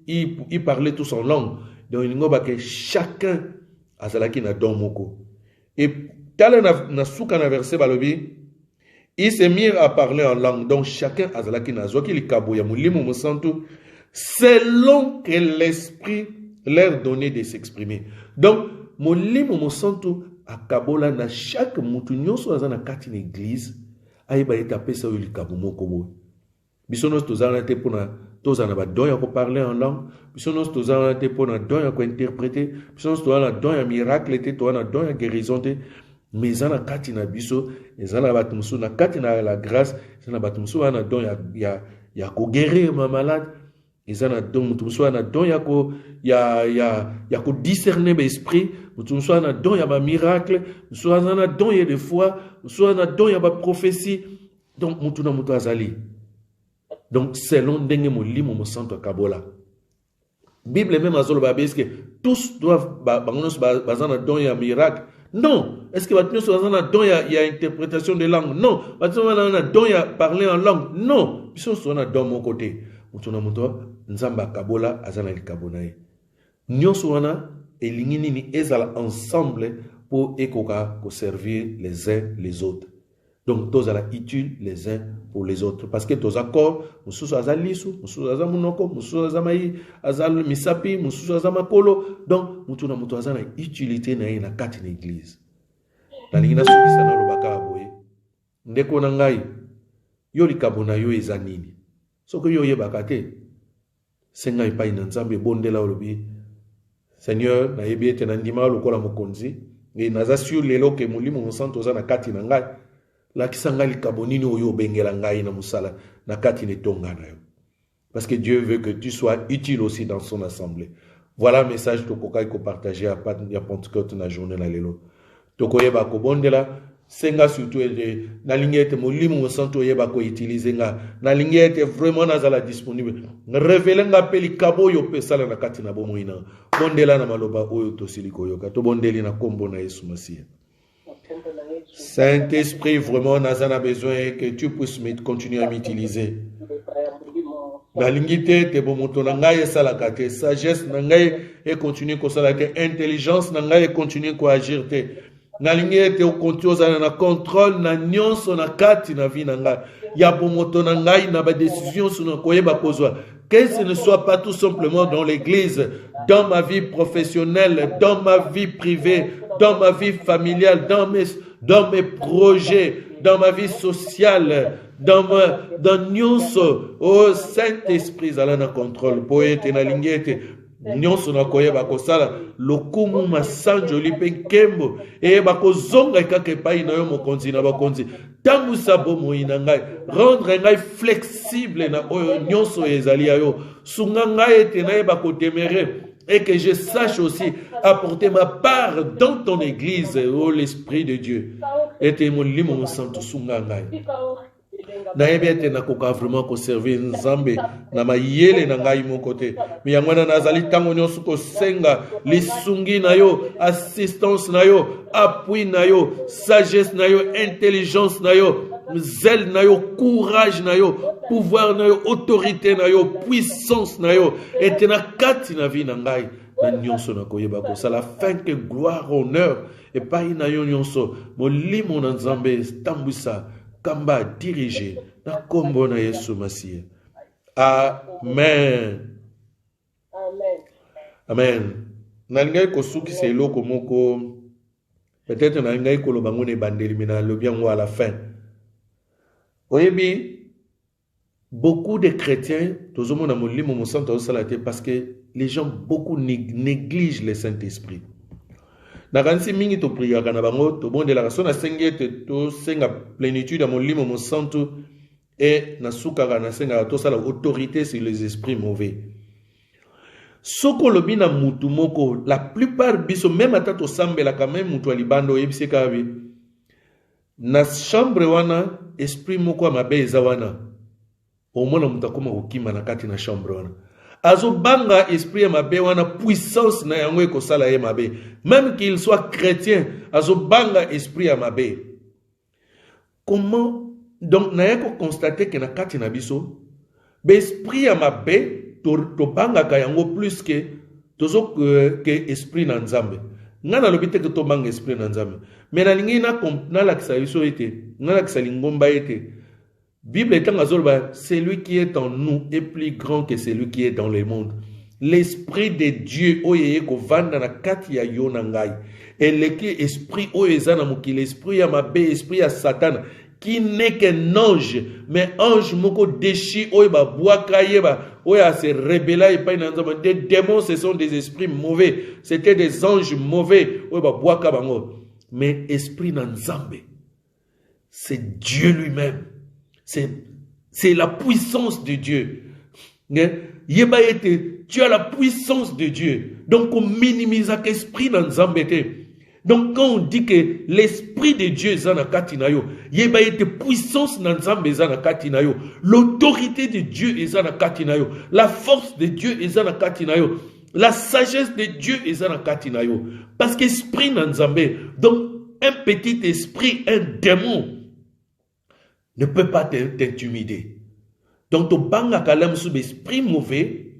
S1: ils parlaient tous en langue. Donc il ngoba que chacun azalaki na don moko. Et tala na suka na verset ba le bien ils se mirent à parler en langue. Donc chacun azalaki na zoki likabo ya mulimo musantu selon que l'esprit leur donnait de s'exprimer. Donc molimo musantu akabola na chaque mutu nyonso azana kati na église ayeba eta pesa yo likabo moko bo. Bisono tozana te pona tozana ba don ya ko parler en langue, bisono tozana te pona don ya ko interpréter, bisono tozana don ya miracle te, tozana don ya guérison te, mais zana kati na biso, ezana batumsu na kati na la grâce, zana batumsu na don ya ko guérir ma malade, ezana don mutumsu na don ya ko discerner l'esprit, mutumsu na don ya ba miracle, mutumsu na don ya de foi, mutumsu na don ya ba prophétie. Donc mutuna mutu azali. Donc selon ndenge molimo mo santo kabola. Bible même azolo ba que tous doivent bangonos bazana don ya miracle. Non, est-ce que batunyo bazana don ya interprétation de langue? Non, batunyo bazana don ya parler en langue? Non, biso sona don mon côté. Mutuna mutu nzamba kabola azana likabona ye. Nyonso wana elingi nini ezala ensemble pour ekoka ko servir les uns les autres. Donc, tous la utile les uns pour les autres. Parce que tous accords, mususu azalisu, mususu azamunoko, mususu azamai, azal misapi, mususu azamakolo. Donc, mutu na mutu azana utilité na kati na église. nalingi nasukisa nalobaka aboye ndeko na ngai yo likambo na yo eza nini soki yo oyebaka te senga epai na nzambe ebondela olobi Seigneur nayebi ete nandima lokola mokonzi e naza sur lelo ke molimo mosantu oza na kati na ngai lakisa ngai likambo nini oyo obengela ngai na mosala na kati na etonga na yo parce que Dieu veut que tu sois utile aussi dans son assemblée. Voilà un message tokokai ko partager à Pentecôte na journée na lelo tokoyeba ko bondela senga surtout na lingete molimo mosantu oyeba ko utiliser nga na lingete vraiment nazala disponible révéler nga peli kabo yo pesala na kati na bomoina bondela na maloba oyo tosiliko yoka to bondeli na kombo na Yesu Masia. Saint-Esprit, vraiment nazana besoin que tu puisses continuer à m'utiliser. Na lingite te bomoto na ngai esalaka te sagesse na ngai et continue ko sala te intelligence na ngai et continue ko agir te na lingite o continue na contrôle na nyonso na kati na vie na ngai ya bomoto na ngai na ba décision suna koyeba kozwa que ce ne soit pas tout simplement dans l'église, dans ma vie professionnelle, dans ma vie privée, dans ma vie familiale, dans mes projets, dans ma vie sociale, dans nyonso, oh Saint-Esprit, zala na contrôle, poète na lingete, nyonso na koyeba kosala, lokumu masanjo lipe kembo, e bako zonga kake pai na yo mokonzi na bakonzi, tangu sabo moina ngai, rendre ngai flexible na oyo nyonso ezali yo, sunga ngai ete na bako demere, et que je sache aussi apporter ma part dans ton église, oh l'Esprit de Dieu. Et te mon limo mon santo sunga ngai. Na ete na koka vraiment ko servir nzambe na mayele na ngai mon côté. Mi yangwana nazali tango nyonso ko senga lisungi na yo, assistance na yo, appui na yo, sagesse na yo, intelligence na yo, zèle na yo, courage na yo, pouvoir na yo, autorité na yo, puissance na yo, et na kati na vie na ngai na nyonso na koyeba ko sala fin que gloire honneur et pas na yo nyonso molimo na nzambe tambwisa kamba dirigé na kombo na Yesu Masia. Amen.
S2: Amen.
S1: Amen. Na ngai ko suki se loko moko peut-être na ngai ko lobango ne bandeli mina lo bien à la fin. Oyebi beaucoup de chrétiens tozomona molimo mosanto osalate parce que les gens beaucoup négligent le Saint-Esprit. Na kansi mingi to priya kana bango to bondela ka sona sengete to senga plénitude à molimo mosanto et na suka na senga to sala autorité sur les esprits mauvais. Soko lobi na mutu moko la plupart biso même atato sambela quand même mutu alibando yebise kabi na chambre wana esprit moko mabe eza wana omona mutu akoma kokima na kati na chambre wana azo banga esprit mabe wana puissance na yango ekosala ye mabe même qu'il soit chrétien azo banga esprit mabe. Comment donc na yako constater que na kati na biso be esprit mabe to banga ka yango plus que tozo que esprit na nzambe ngana lobite que to banga esprit na nzambe mais na lingi na lakisa biso ete na lakisa lingomba ete Bible étant azolba, celui qui est en nous est plus grand que celui qui est dans le monde. L'esprit de Dieu oyeye ko vanda na kati ya yo na ngai. Et l'esprit oyeza na muki l'esprit ya mabe, esprit ya Satan qui n'est qu'un ange, mais ange moko déchi oyeba boaka yeba oya se rebella et pas nanzama. Des démons ce sont des esprits mauvais, c'était des anges mauvais oyeba boaka bango. Mais esprit nanzambe, c'est Dieu lui-même. C'est la puissance de Dieu. Tu as la puissance de Dieu. Donc on minimise l'esprit dans Zambété. Donc quand on dit que l'esprit de Dieu est dans Katinayo, puissance dans Zambé dans Katinayo, l'autorité de Dieu est dans Katinayo, la force de Dieu est dans Katinayo, la sagesse de Dieu est dans Katinayo. Parce qu'esprit dans Zambé, donc un petit esprit, un démon ne peut pas t'intimider. Donc, tu banga ka l'homme sous l'esprit mauvais,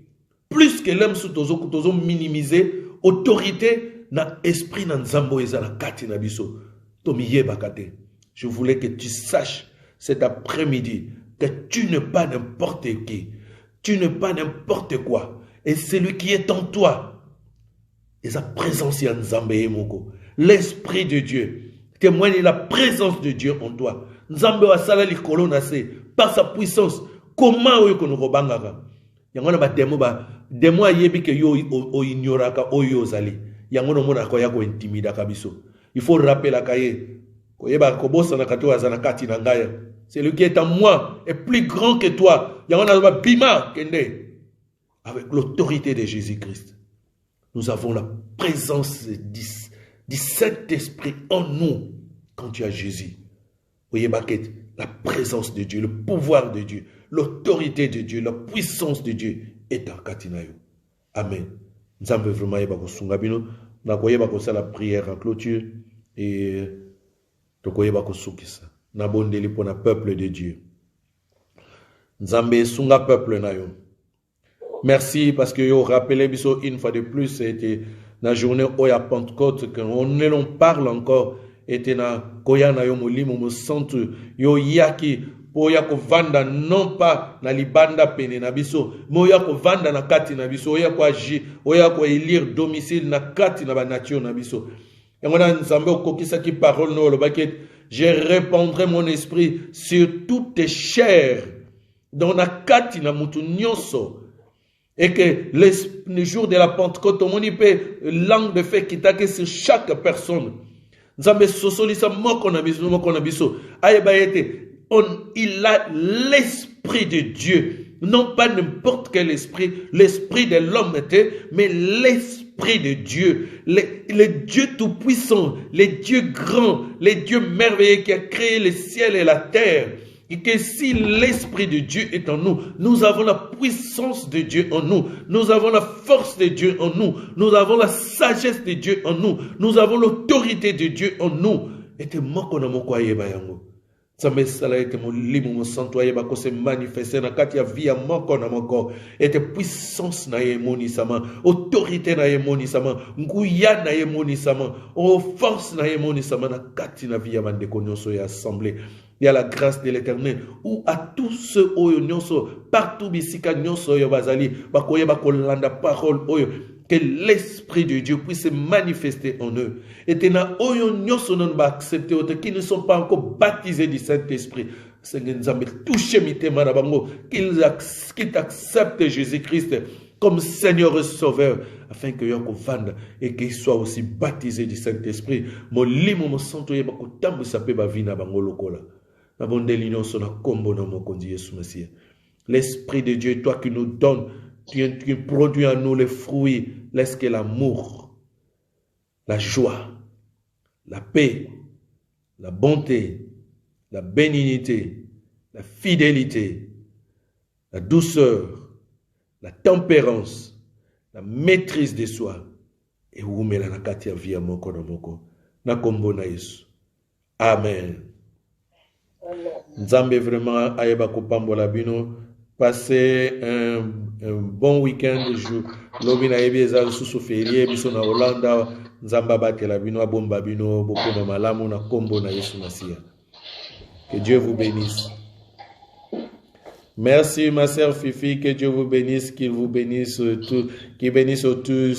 S1: plus que l'homme sous tozo minimiser autorité na esprit na nzambo ezala kati na biso. To miye bakate. Je voulais que tu saches cet après-midi que tu n'es pas n'importe qui. Tu n'es pas n'importe quoi. Et celui qui est en toi, et sa présence en nzambe moko. L'esprit de Dieu. Témoigne la présence de Dieu en toi. Nzambe wa sala likolo na se par sa puissance. Comment oyo kono robangaka? Yango ba demo ayebi ke yo o ignoraka oyo zali. Yango no mona ko ya ko intimida kabiso. Il faut rappeler la kaye. Koyeba kobosa na kato azana kati na ngaya. Celui qui est en moi est plus grand que toi. Yango na ba bima kende. Avec l'autorité de Jésus-Christ. Nous avons la présence du Saint-Esprit en nous quand tu as Jésus. Voyez, la présence de Dieu, le pouvoir de Dieu, l'autorité de Dieu, la puissance de Dieu est en Katinayo. Amen. Nous avons vraiment la prière en clôture et nous avons pour le peuple de Dieu. Nous avons peuple nayo. Merci parce que vous rappelez une fois de plus, c'était la journée où il y a Pentecôte, qu'on parle encore, était na koyana yo molimo mo centre yo yaki po ya ko vanda non pas na libanda pene na biso, mo ya ko vanda na kati na biso, ya ko agi, ya ko élire domicile na kati na ba nature na biso. Yango na nzambe okokisa ki parole no lo baket, je répandrai mon esprit sur toutes tes chairs dans na kati na mutu nyonso. Et que le jour de la Pentecôte, on y peut langue de feu qui t'accueille sur chaque personne. Il a l'esprit de Dieu. Non pas n'importe quel esprit, l'esprit de l'homme était, mais l'esprit de Dieu. Le Dieu tout-puissant, le Dieu grand, le Dieu merveilleux qui a créé le ciel et la terre. Et que si l'Esprit de Dieu est en nous, nous avons la puissance de Dieu en nous, nous avons la force de Dieu en nous, nous avons la sagesse de Dieu en nous, nous avons l'autorité de Dieu en nous. Et te moko na moko ayeba yango. Tsambe sala ete mo limu mo santo ayeba ko se manifester na kati ya via moko na moko. Et te puissance na ye moni sama, autorité na ye moni sama, nguya na ye moni sama, oh force na ye moni sama na kati na via mande konyoso ya assemblée. Il y a la grâce de l'Éternel ou à tous ceux oyo nyonso partout bisika nyonso yo bazali bakoye bakolanda parole oyo que l'esprit de Dieu puisse se manifester en eux. Et tena oyo nyonso non ba accepter qui ne sont pas encore baptisés du Saint-Esprit. Seigneur Nzambe touche mitema na bango qu'ils acceptent Jésus-Christ comme Seigneur et Sauveur afin que yoko vanda et qu'ils soient aussi baptisés du Saint-Esprit. Mo limo mo santo yeba ko tambu sape ba vina bango lokola. L'Esprit de Dieu, toi qui nous donnes, tu produis en nous les fruits, laisse que l'amour, la joie, la paix, la bonté, la bénignité, la fidélité, la douceur, la tempérance, la maîtrise de soi, et où met la katia via moko na moko, na kombo na Yesu. Amen. Nzambe vraiment ayeba kopambola bino. Passez un bon week-end. Lobi na yebi eza susu férié biso na Hollanda. Nzamba batela bino abomba bino bokoma malamu na kombo na Yesu Masia. Que Dieu vous bénisse. Merci ma sœur Fifi, que Dieu vous bénisse, qu'il vous bénisse tous, qu'il bénisse tous.